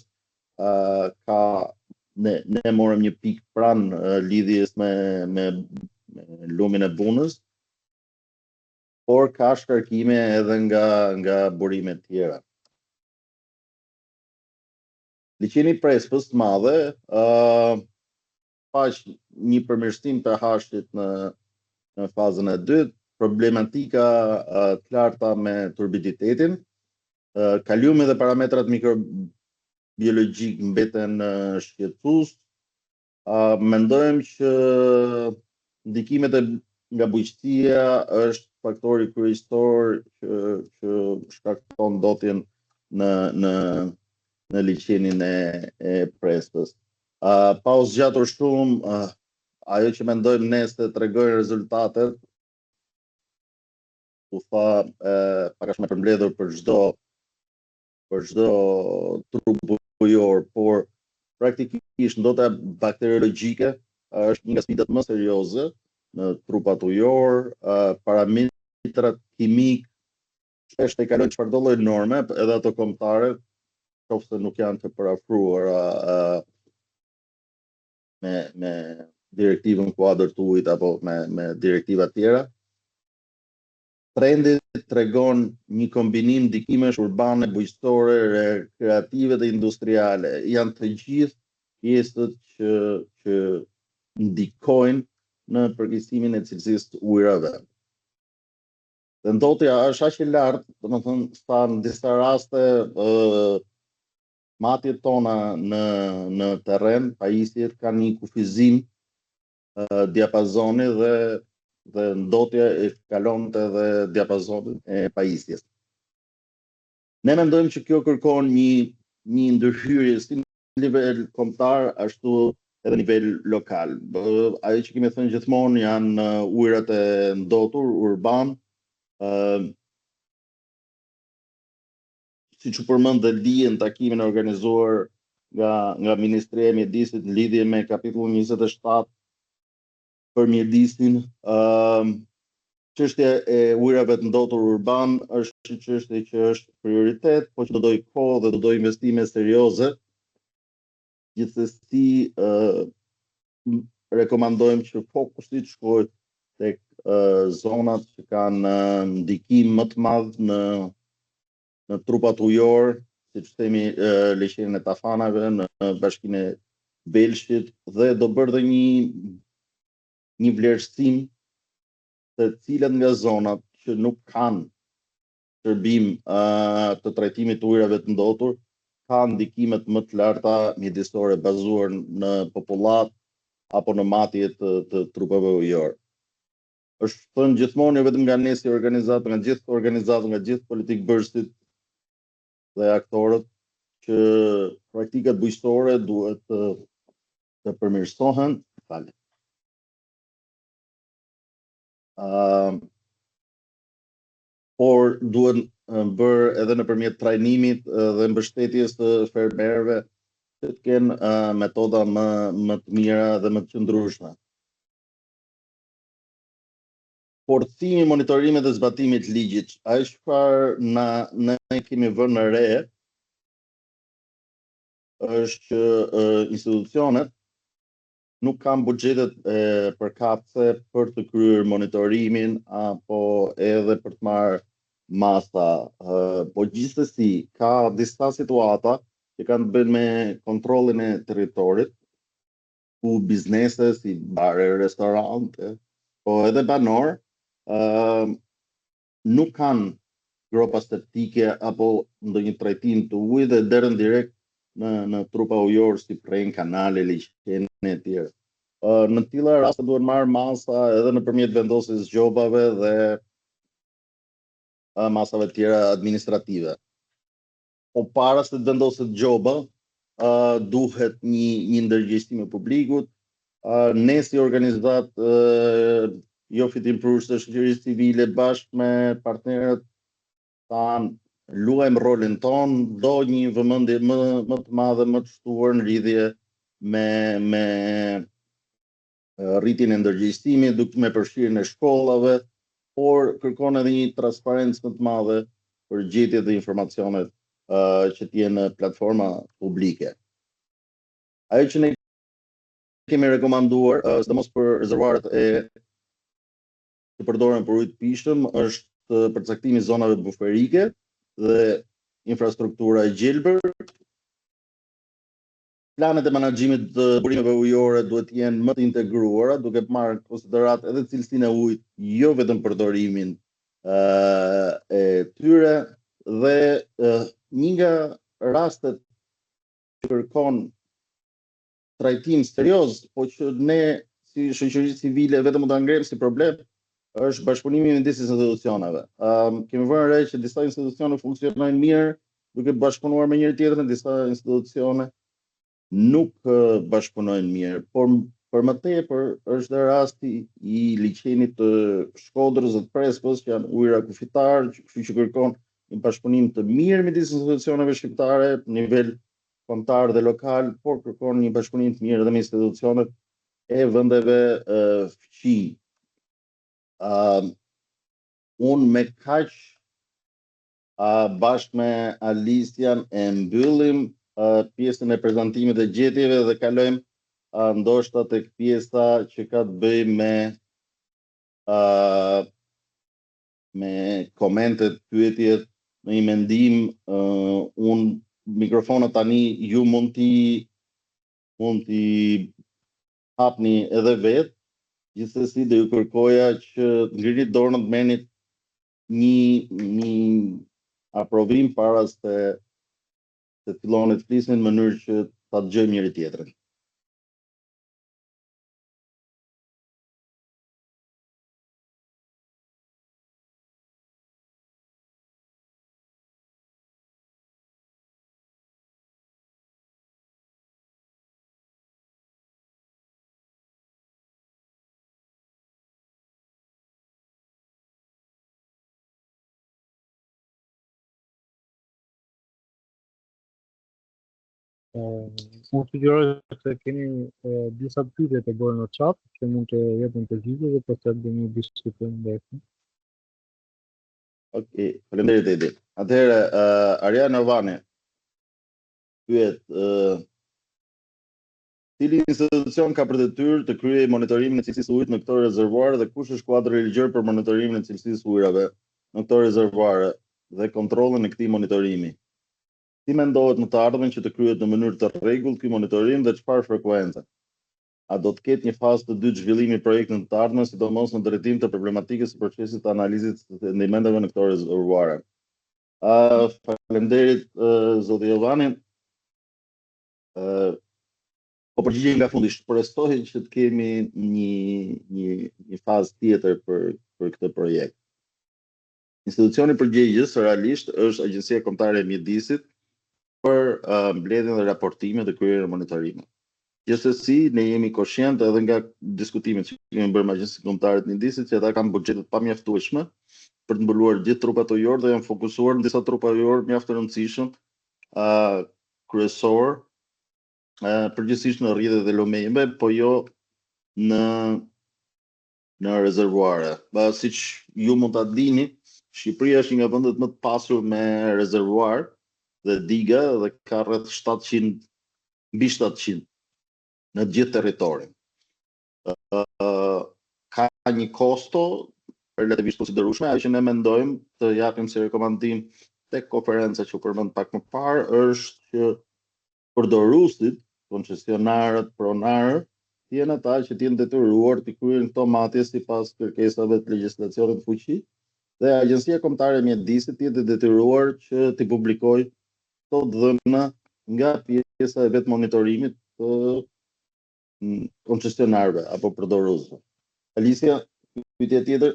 ne morëm një pikë pranë lidhjes me lumin e Bunës, por ka shkarkime edhe nga burime të tjera. Liçeni i Prespës të Madhe pash një përmirësim të pH-it në fazën e dytë, problematika të larta me turbiditetin, kaliumi dhe parametrat mikrobiologjik mbeten shqetësues. Mendojmë që ndikimet nga bujqësia është faktori kryesor që shkakton ndotjen në liçenin e Prespës. Pa u zgjatur shumë, ajo që mendojmë ne se tregojnë rezultatet, u tha pak a shumë e përmbledhur për çdo trup ujor, por praktikisht ndotja bakteriologjike është një nga sfidat më serioze në trupat ujor. Parametrat kimik shpesh e kalojnë çfarëdo lloj norme, edhe ato kombëtare, qofse nuk janë të parafruara me direktivën kuadër të ujit apo me direktiva tjera. Trendi tregon një kombinim ndikimesh urbane, bujqësore, rekreative dhe industriale. Janë të gjithë pjesët që ndikojnë në përkeqësimin e cilësisë të ujrave. Dhe ndotja është aq e lartë, domethënë sa në disa raste matjet tona në terren, pajisjet kanë një kufizim diapazoni dhe ndotja e kalonte edhe diapazonin e pajisjes. Ne mendojmë që kjo kërkon një ndërhyrje si në nivel kombëtar, ashtu edhe në nivel lokal. Ajo që kemi thënë gjithmonë janë ujërat e ndotur, urban, siç u përmend dhe lihen takimin e organizuar nga Ministria e Mjedisit në lidhje me kapitullin 27 për mjedisin. Çështja e ujërave të ndotur urban është një çështje që është prioritet, por që do dojë kohë dhe do dojë investime serioze. Gjithsesi rekomandojmë që fokusi të shkojë tek zonat që kanë ndikim më të madh në trupat ujor, siç themi liçenin e Tafanave, në bashkinë e Belshit, dhe do bërë dhe një vlerësim të cilat nga zonat që nuk kanë shërbim të trajtimit të ujrave të ndotur kanë ndikimet më të larta mjedisore bazuar në popullat apo në matje të trupave ujor. Është thënë gjithmonë, jo vetëm nga ne si organizatë, nga gjithë politikbërësit dhe aktorët, që praktikat bujqësore duhet të përmirësohen. Por duhet bërë edhe nëpërmjet trajnimit dhe mbështetjes të fermerëve që të kenë metoda më të mira dhe më të qëndrueshme. Forcimi, monitorimit dhe zbatimit të ligjit, ai çfarë ne kemi vënë në re është që institucionet nuk kanë buxhetet e përkatëse për të kryer monitorimin apo edhe për të marrë masa, po gjithsesi ka disa situata që kanë të bëjnë me kontrollin e territorit, ku biznese si bare, restorante, po edhe banor nuk kanë gropa septike apo ndonjë trajtim të ujit dhe derën direkt në trupa ujor si pren, kanale, liçene e tjerë. Në të tilla raste duhet marrë masa edhe nëpërmjet vendosjes gjobave dhe masave tjera administrative. Po para se të vendoset gjoba, duhet një ndërgjegjësim e publikut. Ne si organizat jo fitim prurues të shoqërisë civile bashkë me partnerët tanë luajmë rolin ton, do një vëmendje më të madhe, më të shtuar në lidhje me rritjen e ndërgjegjësimit, duke me përfshirjen e shkollave, por kërkon edhe një transparencë më të madhe për gjetjet dhe informacionet që të jenë në platforma publike. Ajo që ne kemi rekomanduar, sidomos për rezervuaret që përdoren për ujë të pishëm, është përcaktimi i zonave buferike dhe infrastruktura e gjelbër. Planet e menaxhimit të burimeve ujore duhet të jenë më të integruara, duke marrë në konsiderat edhe cilësinë e ujit, jo vetëm përdorimin e tyre, dhe një nga rastet që kërkon trajtim serioz, po që ne si shoqëri civile vetëm mund ta ngrem si problem, është bashkëpunimi midis institucioneve. Kemi vënë re që disa institucione funksionojnë mirë duke bashkëpunuar me njëri tjetrin, disa institucione nuk bashkëpunojnë mirë, por për më tepër është dhe rasti i liçenit të Shkodrës dhe të Prespës, që janë ujëra kufitar, kështu që kërkon një bashkëpunim të mirë midis institucioneve shqiptare në nivel kombëtar dhe lokal, por kërkon një bashkëpunim të mirë edhe me institucionet e vendeve fqi. Unë me kaq bashkë me Alisian e mbyllim pjesën e prezantimit dhe gjetjeve dhe kalojmë ndoshta tek pjesa që ka të bëjë me komentet, pyetjet, në një mendim. Unë mikrofonat tani ju mund t'i hapni edhe vetë, gjithsesi do ju kërkoja që ngrini dorën të merrni një aprovim para se filloni të flisni në mënyrë që ta dëgjojmë njëri tjetrin. Unë sugjeroj se keni disa pyetje të bëra në chat që mund të jepin përgjigje dhe pastaj do një diskutim ndërkohë. Okej, faleminderit Edi. Atëherë Ariana Novani pyet Cili institucion ka për detyrë të kryejë monitorimin e cilësisë së ujit në këto rezervuare dhe kush është kuadri ligjor për monitorimin e cilësisë së ujrave në këto rezervuare dhe kontrollin e këtij monitorimi? Si mendohet në të ardhmen që të kryhet në mënyrë të rregullt ky monitorim dhe çfarë frekuencë? A do të ketë një fazë të dytë zhvillimi i projektit në të ardhmen, sidomos në drejtim të problematikës së procesit të analizës të ndikimenteve në këto rezervuare? Faleminderit zoti Jovani. Po përgjigje nga fundi, shpresoj që të kemi një fazë tjetër për këtë projekt. Institucioni përgjegjës realisht është Agjencia Kombëtare e Mjedisit për mbledhjen dhe raportimin dhe kryerjen e monitorimit. Gjithsesi, ne jemi koshient edhe nga diskutimet që kemi bërë me Agjencinë Kombëtare të Mjedisit që ata kanë buxhetet pamjaftueshme për të mbuluar gjithë trupat ujor dhe janë fokusuar në disa trupa ujor mjaft të rëndësishëm kryesor, përgjithsisht në rrjedhët e lumejve, po jo në rezervuare. Siç ju mund ta dini, Shqipëria është një nga vendet më të pasur me rezervuar dhe diga dhe ka rreth 700 mbi 700 në të gjithë territorin. Ka një kosto relativisht konsiderueshme, ajo që ne mendojmë të japim si rekomandim tek konferenca që u përmend pak më parë është që përdoruesit, koncesionarët, pronarët, janë ata që janë detyruar të kryejnë këto matje sipas kërkesave të legjislacionit fuqi, dhe Agjencia Kombëtare e Mjedisit është detyruar që të publikojë këto dhëna nga pjesa e vetë monitorimit të koncesionarëve apo përdoruesve. Alicia, pyetje tjetër?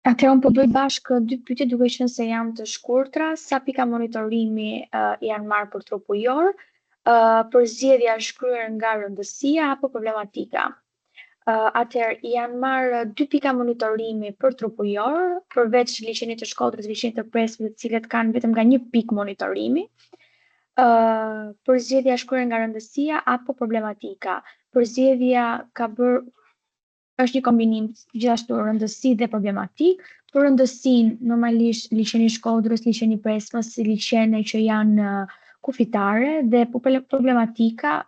Atëherë unë po bëj bashkë dy pyetje duke qenë se janë të shkurtra. Sa pika monitorimi janë marrë për trup ujor? Përzgjedhja është kryer nga rëndësia apo problematika? Atëherë janë marrë 2 pika monitorimi për trup ujor, përveç liçenit të Shkodrës, liçenit të Presme, të cilët kanë vetëm nga 1 pikë monitorimi. Përzgjedhja është kryer nga rëndësia apo problematika? Përzgjedhja është një kombinim gjithashtu rëndësi dhe problematik. Për rëndësinë, normalisht liçeni i Shkodrës, liçeni i Presmës, liçene që janë kufitare, dhe problematika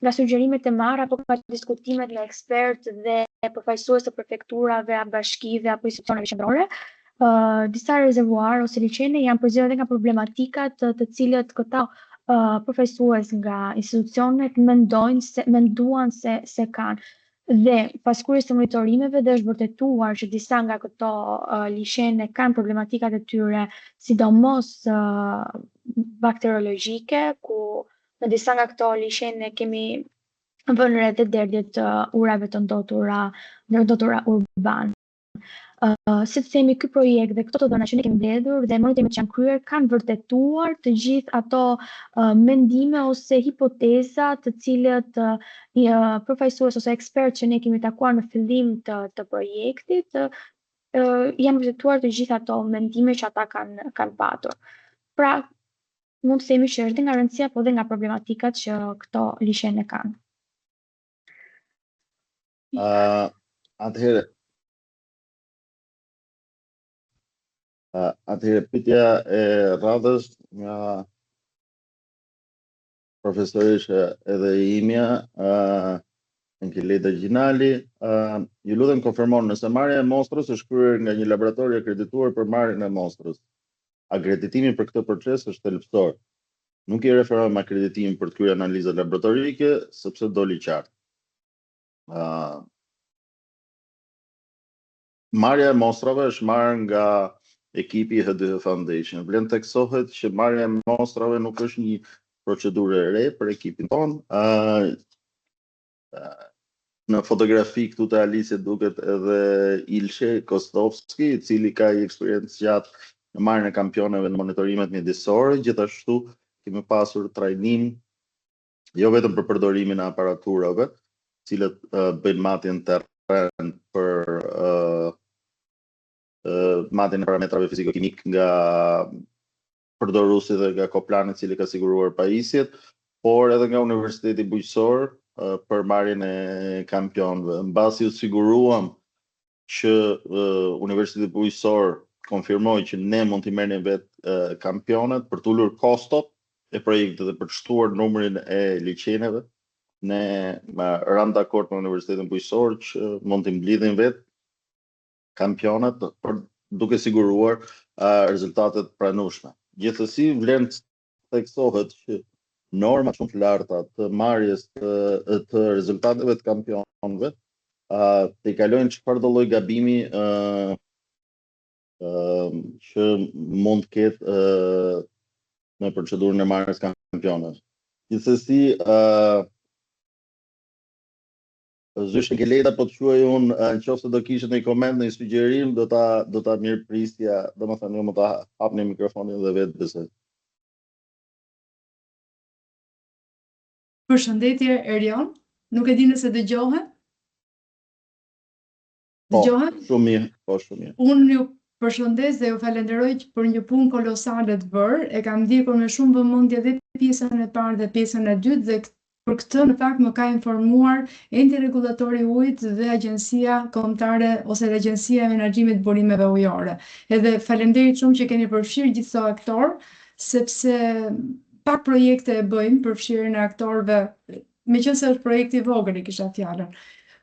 nga sugjerimet e marra apo nga diskutimet me ekspertë dhe përfaqësues të prefekturave, bashkive apo institucioneve qendrore, disa rezervuar ose liçene janë përzgjedhur edhe nga problematikat të cilët këta përfaqësues nga institucionet menduan se kanë. Dhe pas kryerjes së monitorimeve dhe është vërtetuar që disa nga këto liçene kanë problematikat e tyre, sidomos bakteriologjike, ku në disa nga këto liçene kemi vënë re dhe derdhje të urave të ndotura urban. Si të themi, ky projekt dhe këto të dhëna që ne kemi mbledhur dhe monitorimet që janë kryer kanë vërtetuar të gjithë ato mendime ose hipoteza të cilët përfaqësues ose ekspertë që ne kemi takuar në fillim të projektit janë vërtetuar të gjithë ato mendime që ata kanë patur. Pra, mund të themi që është nga rëndësia po dhe nga problematikat që këto liçene kanë. Atëherë pyetja e radhës nga profesorisha edhe imja, Angeleta Gjinali, ju lutem konfirmoni nëse marrja e mostrës është kryer nga një laborator i akredituar për marrjen e mostrës. Akreditimi për këtë proces është thelbësor. Nuk i referojmë akreditimin për të kryer analiza laboratorike, sepse doli qartë. Marrja e mostrave është marrë nga ekipi H2H Foundation. Vlen theksohet që marrja e mostrave nuk është një procedurë e re për ekipin ton. Në fotografi këtu të Alice duket edhe Ilshe Kostovski, i cili ka një eksperiencë gjatë në marrjen e kampioneve në monitorimet mjedisore. Gjithashtu kemi pasur trajnim jo vetëm për përdorimin e aparaturave, cilët bëjnë matjen terren për matjen e parametrave fiziko-kimik nga përdoruesi dhe nga Koplani, i cili ka siguruar pajisjet, por edhe nga Universiteti Bujqësor për marrjen e kampionëve. Mbasi u siguruam që Universiteti Bujqësor konfirmoi që ne mund t'i merrnim vetë kampionet për të ulur kostot e projektit dhe për të shtuar numrin e liçeneve, ne rënë dakord me Universitetin Bujqësor që mund të mblidhin vetë kampionat për duke siguruar rezultatet pranueshme. Gjithsesi vlen të theksohet që norma shumë të larta të marrjes të rezultateve të kampionëve të i kalojnë çfarë do lloj gabimi që mund të ketë në procedurën e marrjes kampionëve. Gjithsesi Zysh Geleda po të quaj unë nëse do kishte një koment, një sugjerim, do ta mirëprisja, domethënë ju më ta hapni mikrofonin dhe vetë besoj. Përshëndetje Erion, nuk e di nëse dëgjohet. Dëgjohet? Shumë mirë, po shumë mirë. Unë ju përshëndes dhe ju falenderoj për një punë kolosale të bërë. E kam ndjekur me shumë vëmendje dhe pjesën e parë dhe pjesën e dytë dhe për këtë në fakt më ka informuar enti rregullatori i ujit dhe Agjencia Kombëtare ose Agjencia e Menaxhimit të Burimeve Ujore. Edhe faleminderit shumë që keni përfshirë gjithë këto aktor, sepse pak projekte e bëjmë për fshirjen e aktorëve, meqense është projekt i vogël e kisha fjalën.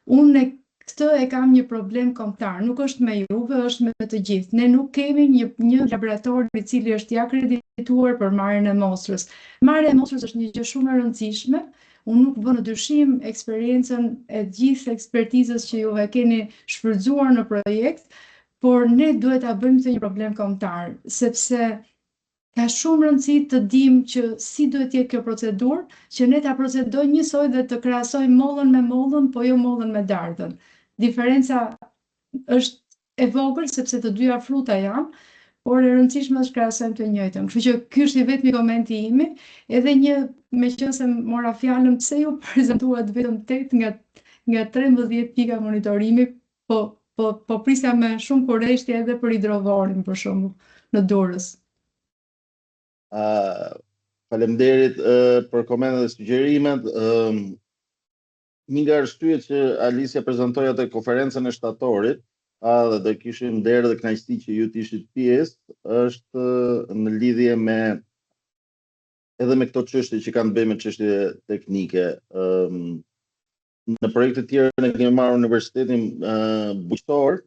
Unë këtë e kam një problem kombëtar, nuk është me juve, është me të gjithë. Ne nuk kemi një laborator i cili është i akredituar për marrjen e mostrës. Marrja e mostrës është një gjë shumë e rëndësishme. Unë nuk vë në dyshim eksperiencën e gjithë ekspertizës që ju e keni shfrytzuar në projekt, por ne duhet ta bëjmë këtë një problem kombëtar, sepse ka shumë rëndësi të dimë që si duhet jetë kjo procedurë, që ne ta procedojmë njësoj dhe të krahasojmë mollën me mollën, po jo mollën me dardhën. Diferenca është e vogël sepse të dyja fruta janë, por e rëndësishme është krahasojmë të njëjtën. Kështu që ky është i vetmi komenti imi, edhe një meqense mora fjalën pse ju prezantuat vetëm 8 nga 13 pika monitorimi, po prisja me shumë kurreshti edhe për hidrovorin për shembull në Durrës. Faleminderit për komentet dhe sugjerimet. Një nga arsyet që Alicia prezantoi atë konferencën e shtatorit, dhe do kishim nderë dhe kënaqësi që ju të ishit pjesë, është në lidhje edhe me këto çështje që kanë të bëjnë me çështje teknike. Në projekte të tjera ne kemi marrë Universitetin Bujqësor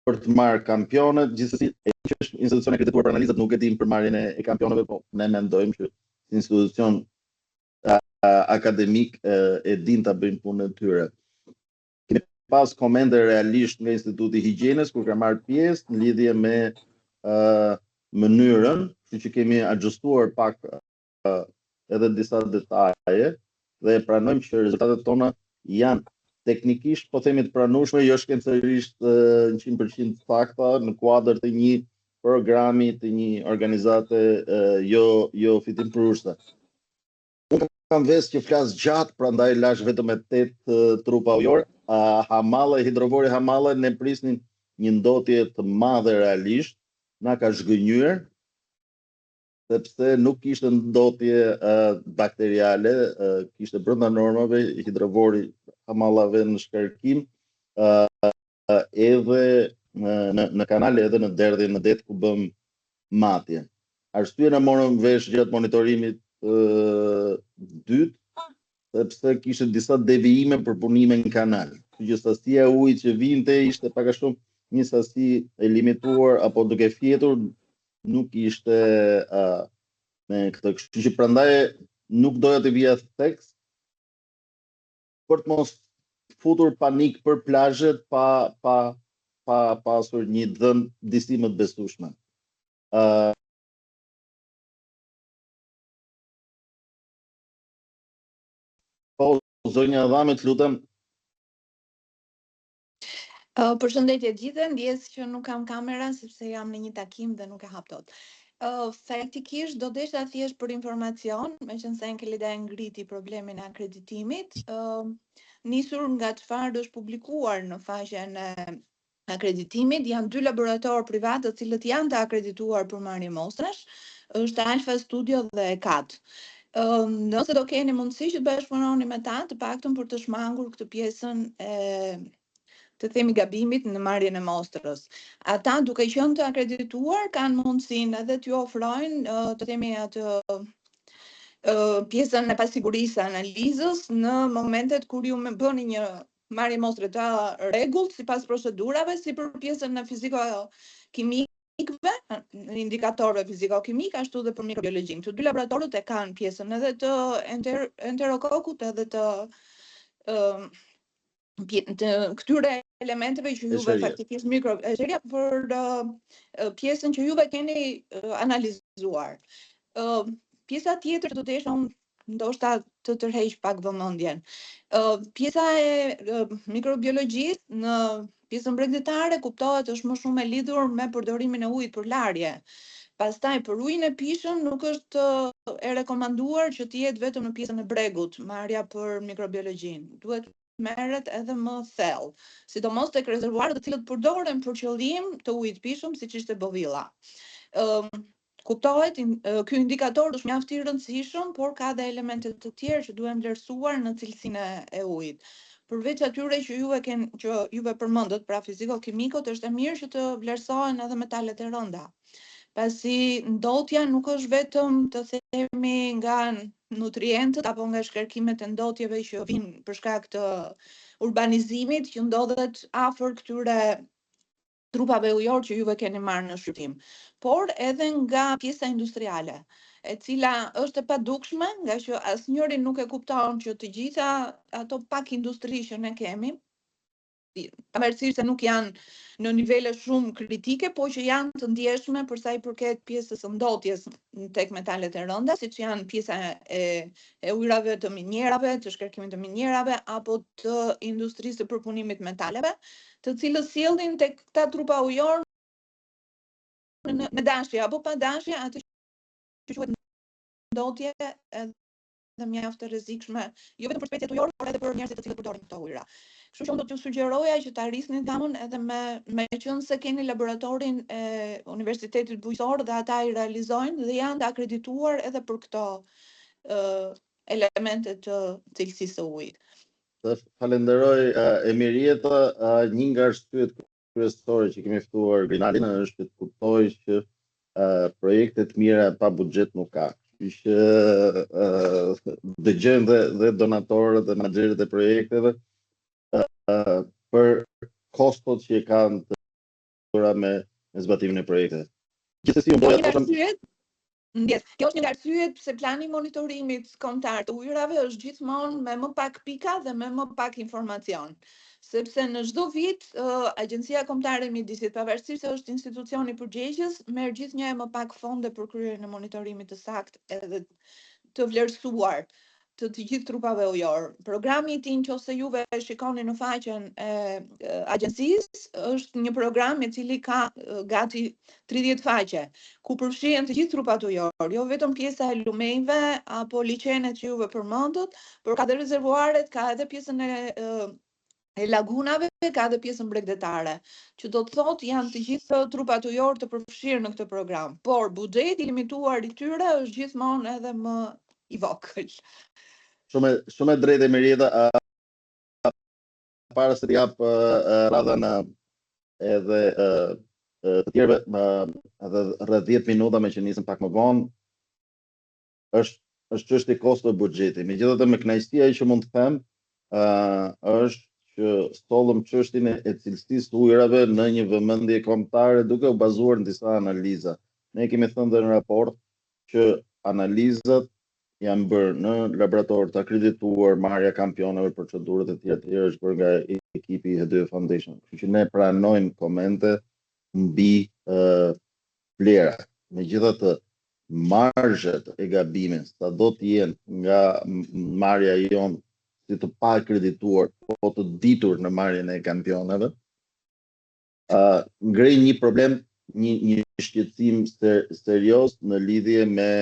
për të marrë kampionët, gjithsesi që është institucion akredituar për analizat, nuk e dim për marrjen e kampionëve, po ne mendojmë që institucion akademik e din ta bëjnë punën e tyre. Kemi pas komente realisht nga Instituti i Higjienës kur ka marrë pjesë në lidhje me mënyrën, që kemi ajustuar pak edhe disa detaje dhe pranojmë që rezultatet tona janë teknikisht, po themi të pranueshme, jo shkencërisht 100% sakta në kuadër të një programi, të një organizate jo fitimprurëse. Unë kam vesë që flas gjatë, prandaj lash vetëm me 8 trupa ujor. Hamalla, hidrovori Hamalla, ne prisnin një ndotje të madhe realisht, na ka zhgënjur, sepse nuk kishte ndotje bakteriale, kishte brenda normave, hidrovori Hamallave në shkarkim, edhe në kanale edhe në derdhin në det ku bëm matje. Arsyeja na morëm vesh gjatë monitorimit dytë, sepse kishte disa devijime për punime në kanal. Që sasia e ujit që vinte ishte pak a shumë një sasi e limituar apo duke fjetur, nuk ishte me këtë. Kështu që prandaj nuk doja të vija tekst për të mos futur panik për plazhet pa pasur një dhënë distime të besueshme. Po, zonja Adhamet, lutem. Përshëndetje gjithë, ndjes që nuk kam kamera sepse jam në një takim dhe nuk e hap dot. Faktikisht do desha thjesht për informacion, meqense Enkelida e ngriti problemin e akreditimit, nisur nga çfarë është publikuar në faqen e akreditimit, janë 2 laboratorë privat të cilët janë të akredituar për marrje mostrash, është Alpha Studio dhe ECAT. Nëse do keni mundësi që të bashkëpunoni me ta, të paktën për të shmangur këtë pjesën të themi gabimit në marrjen e mostrës. Ata duke qenë të akredituar kanë mundësinë edhe t'ju ofrojnë të themi atë pjesën e pasigurisë së analizës në momentet kur ju bëni një marrje mostre të rregullt sipas procedurave, si për pjesën e fiziko-kimikëve, në indikatorëve fiziko-kimik, ashtu dhe për mikrobiologjin. Të dy laboratorët e kanë pjesën edhe të enterokokut edhe të këtyre elementeve që juve faktikisht mikrobiologjia për pjesën që juve keni analizuar. Pjesa tjetër do të isha unë ndoshta të tërheq pak vëmendjen. Pjesa e mikrobiologjisë në pjesën bregdetare kuptohet është më shumë e lidhur me përdorimin e ujit për larje. Pastaj për ujin e pishëm nuk është e rekomanduar që të jetë vetëm në pjesën e bregut, marrja për mikrobiologjin. Duhet merret edhe më thellë, sidomos tek rezervuarët të cilët përdoren për qëllim të ujit pishëm, siç ishte bovilla. Kuptohet, ky indikator është mjaft i rëndësishëm, por ka dhe elemente të tjerë që duhen vlerësuar në cilësinë e ujit. Përveç atyre që juve përmendët, pra fiziko-kimikët, është e mirë që të vlerësohen edhe metalet e rënda. Pasi ndotja nuk është vetëm të themi nga nutrientët apo nga shkarkimet e ndotjeve që vijnë për shkak të urbanizimit që ndodhet afër këtyre trupave ujor që juve keni marrë në shqyrtim, por edhe nga pjesa industriale, e cila është e padukshme, nga që asnjëri nuk e kupton që të gjitha ato pak industri që ne kemi, pavarësisht se nuk janë në nivele shumë kritike, po që janë të ndjeshme për sa i përket pjesës së ndotjes tek metalet e rënda, siç janë pjesa e ujrave të minjerave, të shkarkimit të minjerave, apo të industrisë të përpunimit metaleve, të cilës sjellin tek këta trupa ujor me dashje apo pa dashje atë që quhet ndotje edhe mjaft e rrezikshme, jo vetëm për speciet ujore, por edhe për njerëzit të cilët përdorin këto ujëra. Kështu që unë do t'ju sugjeroja që ta rrisni gamën edhe me qenë se keni laboratorin e Universitetit Bujqësor dhe ata i realizojnë dhe janë të akredituar edhe për këto elemente të cilësisë së ujit. Falenderoj Emirieta, një nga arsyet kryesore që kemi ftuar Grinalin është të kuptoj që projekte të mira pa buxhet nuk ka. Kështu që dëgjojmë dhe donatorët dhe menaxherët e projekteve për kostot që kanë të bëra me zbatimin e projekteve. Gjithsesi kjo është një nga arsyet pse plani monitorimit kombëtar të ujërave është gjithmonë me më pak pika dhe me më pak informacion. Sepse në çdo vit Agjencia Kombëtare e Mjedisit, pavarësisht se është institucioni përgjegjës, merr gjithnjë më pak fonde për kryerjen e monitorimit të saktë edhe të vlerësuar të gjithë trupave ujor. Programi i tij, nëse juve shikoni në faqen e agjencisë, është një program i cili ka gati 30 faqe, ku përfshihen të gjithë trupat ujor, jo vetëm pjesa e lumejve apo liçenet që juve përmendët, por ka dhe rezervuaret, ka edhe pjesën e lagunave, ka dhe pjesën bregdetare, që do të thotë janë të gjithë trupat ujor të përfshirë në këtë program, por buxheti i limituar i tyre është gjithmonë edhe më i vogël. Shumë e drejtë Emirieta, para se të jap radhën edhe të tjerëve edhe rreth 10 minuta me që nisëm pak më vonë, është çështje kosto e buxhetit. Megjithatë me kënaqësi ajo që mund të them është që stollëm çështjen e cilësisë të ujërave në një vëmendje kombëtare duke u bazuar në disa analiza. Ne kemi thënë dhe në raport që analizat janë bërë në laborator të akredituar, marrja kampionave, procedurët e tjera është bërë nga ekipi i Hedye Foundation. Kështu që ne pranojmë komente mbi vlera. Megjithatë, marzhet e gabimit sa do të jenë nga marrja jonë si të pa akredituar po të ditur në marrjen e kampionave, ngrej një problem, një shqetësim serioz në lidhje me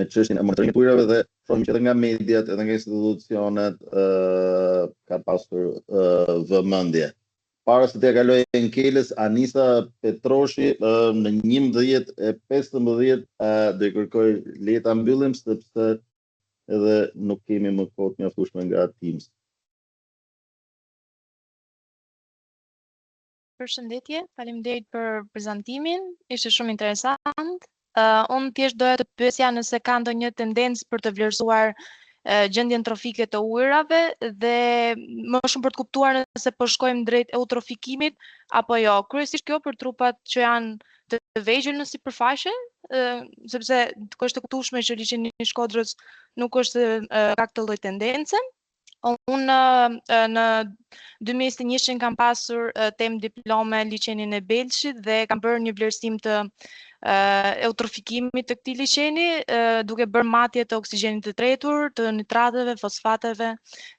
çështjen e monitorimit të ujërave dhe shohim që edhe nga mediat, edhe nga institucionet ka pasur vëmendje. Para se të kaloj Enkeles, Anisa Petroshi në 11:15 do i kërkoj le ta mbyllim sepse edhe nuk kemi më kohë të mjaftueshme nga Teams. Përshëndetje, faleminderit për prezantimin, ishte shumë interesant. Unë thjesht doja të pyesja nëse ka ndonjë tendencë për të vlerësuar gjendjen trofike të ujërave dhe më shumë për të kuptuar nëse po shkojmë drejt eutrofikimit apo jo. Kryesisht kjo për trupat që janë të vegjël në sipërfaqe, sepse është e kuptueshme që liçeni i Shkodrës nuk është ka këtë lloj tendence. Unë në 2021 kam pasur temë diplome liçenin e Belshit dhe kam bërë një vlerësim të eutrofikimit të këtij liçeni, duke bërë matje të oksigjenit të tretur, të nitrateve, fosfateve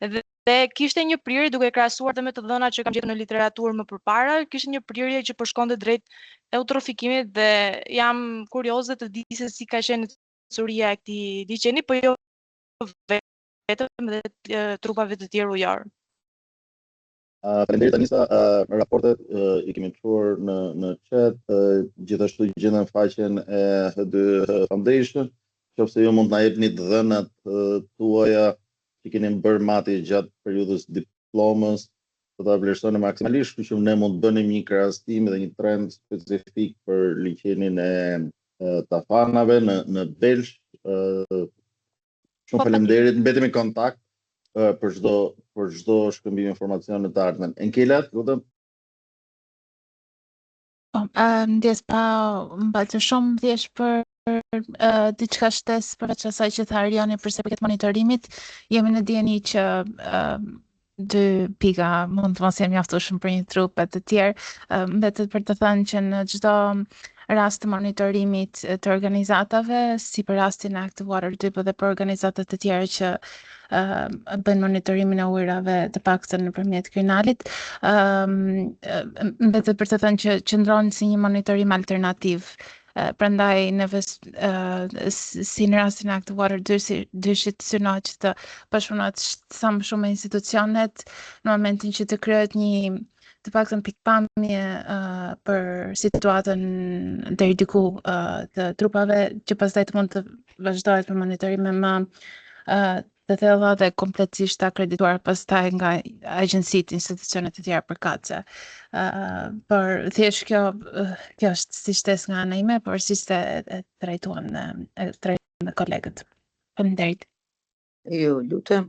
dhe kishte një prirje duke krahasuar dhe me të dhënat që kam gjetur në literaturë më përpara, kishte një prirje që po shkonte drejt eutrofikimit dhe jam kurioze të di se si ka qenë historia e këtij liçeni, po jo vetëm dhe trupave të tjerë ujor. Faleminderit Anisa, raportet I kemi çuar në chat, gjithashtu gjendën në faqen e H2 Foundation, nëse ju mund të na jepni të dhënat tuaja që keni bërë mati gjatë periudhës diplomës, do ta vlerësoni maksimalisht, kështu që ne mund të bënim një krahasim dhe një trend specifik për liçenin e tafanave në Belsh. Shumë faleminderit, mbetemi në kontakt për çdo shkëmbim informacion të ardhmen. Enkelat, lutem. Ndjes pa mbajtur shumë thjesht për diçka shtesë përveç asaj që tha Ariani për sepjet monitorimit, jemi në dieni që 2 pika mund të mos jenë mjaftueshëm për një trup e të tjerë, mbetet për të thënë që në çdo rast të monitorimit të organizatave, si për rastin e Active Water 2, po dhe për organizatat të tjera që bëjnë monitorimin e ujërave të paktën nëpërmjet krynalit, mbetet për të thënë që qëndron si një monitorim alternativ. Prandaj neve si në rastin e Active Water 2 synohet që të bashkëpunohet sa më shumë me institucionet në momentin që të krijohet një të paktën pikpamje për situatën deri diku të trupave që pastaj të mund të vazhdohet për monitorime më të thella dhe kompletisht akredituar pastaj nga agjencitë, institucionet të tjera përkatëse. Por thjesht kjo është si shtesë nga ana ime, por si e trajtuan me kolegët. Faleminderit. Ju lutem.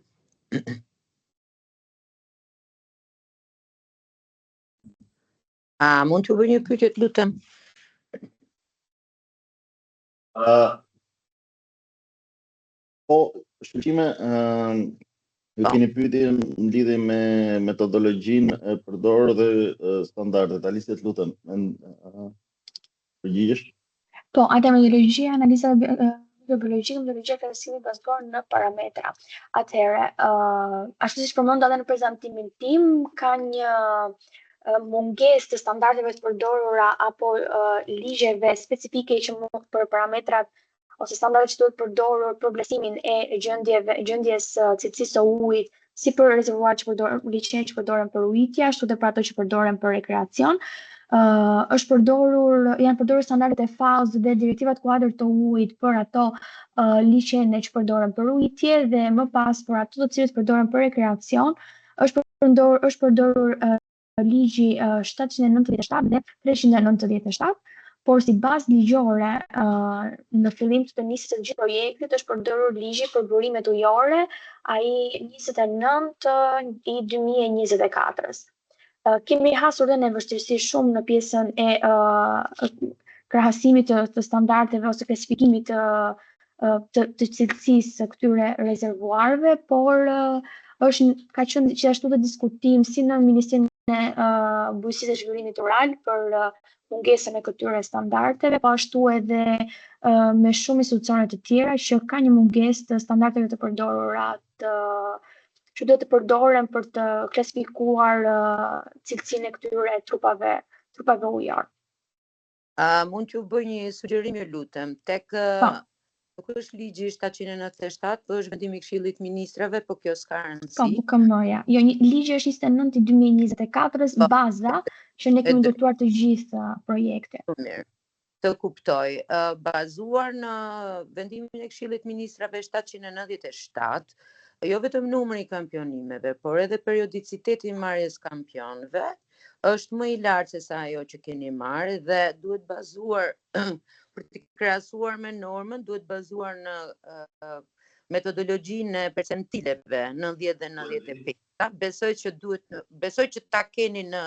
A mund të bëj një pyetje, lutem? Po, shqiptime, ju keni pyetje në lidhje me metodologjinë e përdorur dhe standardet. Alicia, lutem, përgjigjesh? Po, atë metodologjia analiza biologjike, metodologjia klasimit bazohet në parametra. Atëherë, ashtu siç përmenda edhe në prezantimin tim, ka një mungesë të standardeve të përdorura apo ligjeve specifike që për parametrat ose standardet që duhet përdorur për vlerësimin e gjendjes cilësisë së ujit, si për rezervuar që përdoren, liçenet që përdoren për ujitje, ashtu edhe për ato që përdoren për rekreacion. Janë përdorur standardet e FAO dhe direktivat kuadër të ujit për ato liçene që përdoren për ujitje dhe më pas për ato të cilët përdoren për rekreacion, është përdorur ligji 797 dhe 397, por si bazë ligjore në fillim të nisjes së gjithë projektit është përdorur ligji për burimet ujore, ai 29 I 2024-s. Kemi hasur dhe në vështirësi shumë në pjesën e krahasimit të standardeve ose klasifikimit të cilësisë së këtyre rezervuarve, por ka qenë gjithashtu dhe diskutim si në Ministrinë e Bujqësisë dhe Zhvillimit Rural për mungesën e këtyre standardeve, po ashtu edhe me shumë institucione të tjera që ka një mungesë të standardeve të përdorura që duhet të përdoren për të klasifikuar cilësinë e këtyre trupave ujor. Mund t'ju bëj një sugjerim, lutem, tek nuk është ligji 797, po është vendimi I Këshillit Ministrave, po kjo s'ka rëndësi. Po, këmnoja. Jo, ligji është 29 I 2024-s, baza që ne kemi ndërtuar të gjitha projekte. Mirë. Të kuptoj. Bazuar në vendimin e Këshillit Ministrave 797, jo vetëm numri I kampionimeve, por edhe periodiciteti I marrjes kampionëve, është më i lartë se sa ajo që keni marrë dhe duhet bazuar për të krahasuar me normën, duhet bazuar në metodologjinë e percentileve 90 dhe 95. Besoj që ta keni në,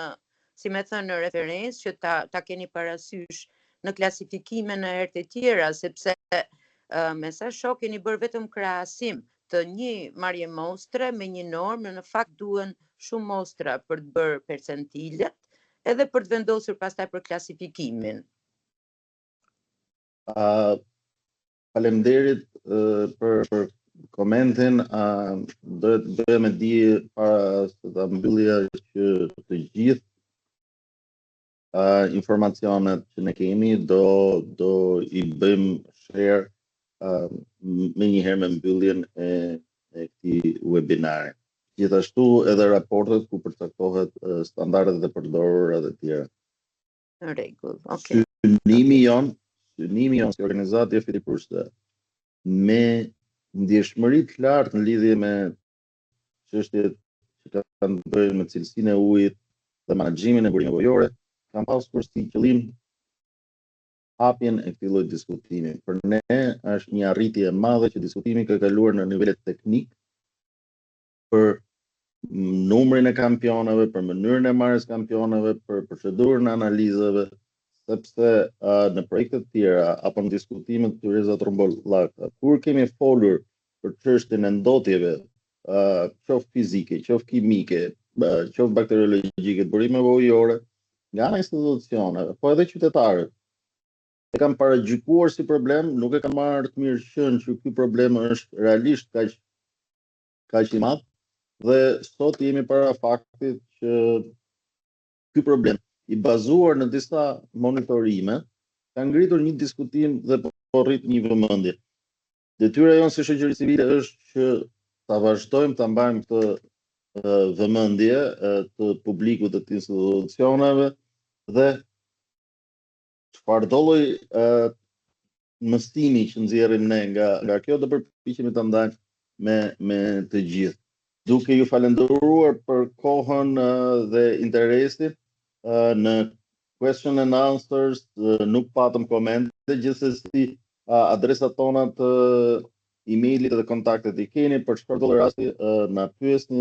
si me thënë, në referencë, që ta keni parasysh në klasifikime në herë të tjera, sepse me sa shoh keni bërë vetëm krahasim të një marrje mostre me një normë, në fakt duhen shumë mostra për të bërë percentilet, edhe për të vendosur pastaj për klasifikimin. Faleminderit për komentin. Do të bëja me di para se ta mbyllja që të gjithë informacionet që ne kemi do i bëjmë share me njëherë me mbylljen e këtij webinari. Gjithashtu edhe raportet ku përcaktohet standardet e përdorura dhe tjera. Në rregull, okay. Synimi jon si organizatë e Fitipërse me ndjeshmëri të lartë në lidhje me çështjet që kanë të bëjnë me cilësinë e ujit dhe menaxhimin e burimeve ujore, kanë pasur si qëllim hapjen e këtij lloji diskutimi. Për ne është një arritje e madhe që diskutimi ka kaluar në nivelet teknik për numrin e kampionave, për mënyrën e marrjes kampionave, për procedurën e analizave, sepse në projekte të tjera apo në diskutimet të Tereza Trombollaka, kur kemi folur për çështjen e ndotjeve, qoftë fizike, qoftë kimike, qoftë bakteriologjike, burimeve ujore, nga ana institucioneve, po edhe qytetarët e kanë paragjykuar si problem, nuk e kanë marrë të mirë qenë që ky problem është realisht kaq i madh, dhe sot jemi para faktit që ky problem i bazuar në disa monitorime ka ngritur një diskutim dhe po rrit një vëmendje. Detyra jonë si shoqëri civile është që ta vazhdojmë ta mbajmë këtë vëmendje të publikut dhe të institucioneve dhe çfarëdo lloj mësimi që nxjerrim ne nga kjo do përpiqemi ta ndajmë me të gjithë. Duke ju falendëruar për kohën dhe interesin në question and answers, nuk patëm komente, gjithsesi adresat tona të emailit dhe kontaktet i keni për çfarëdo rasti na pyesni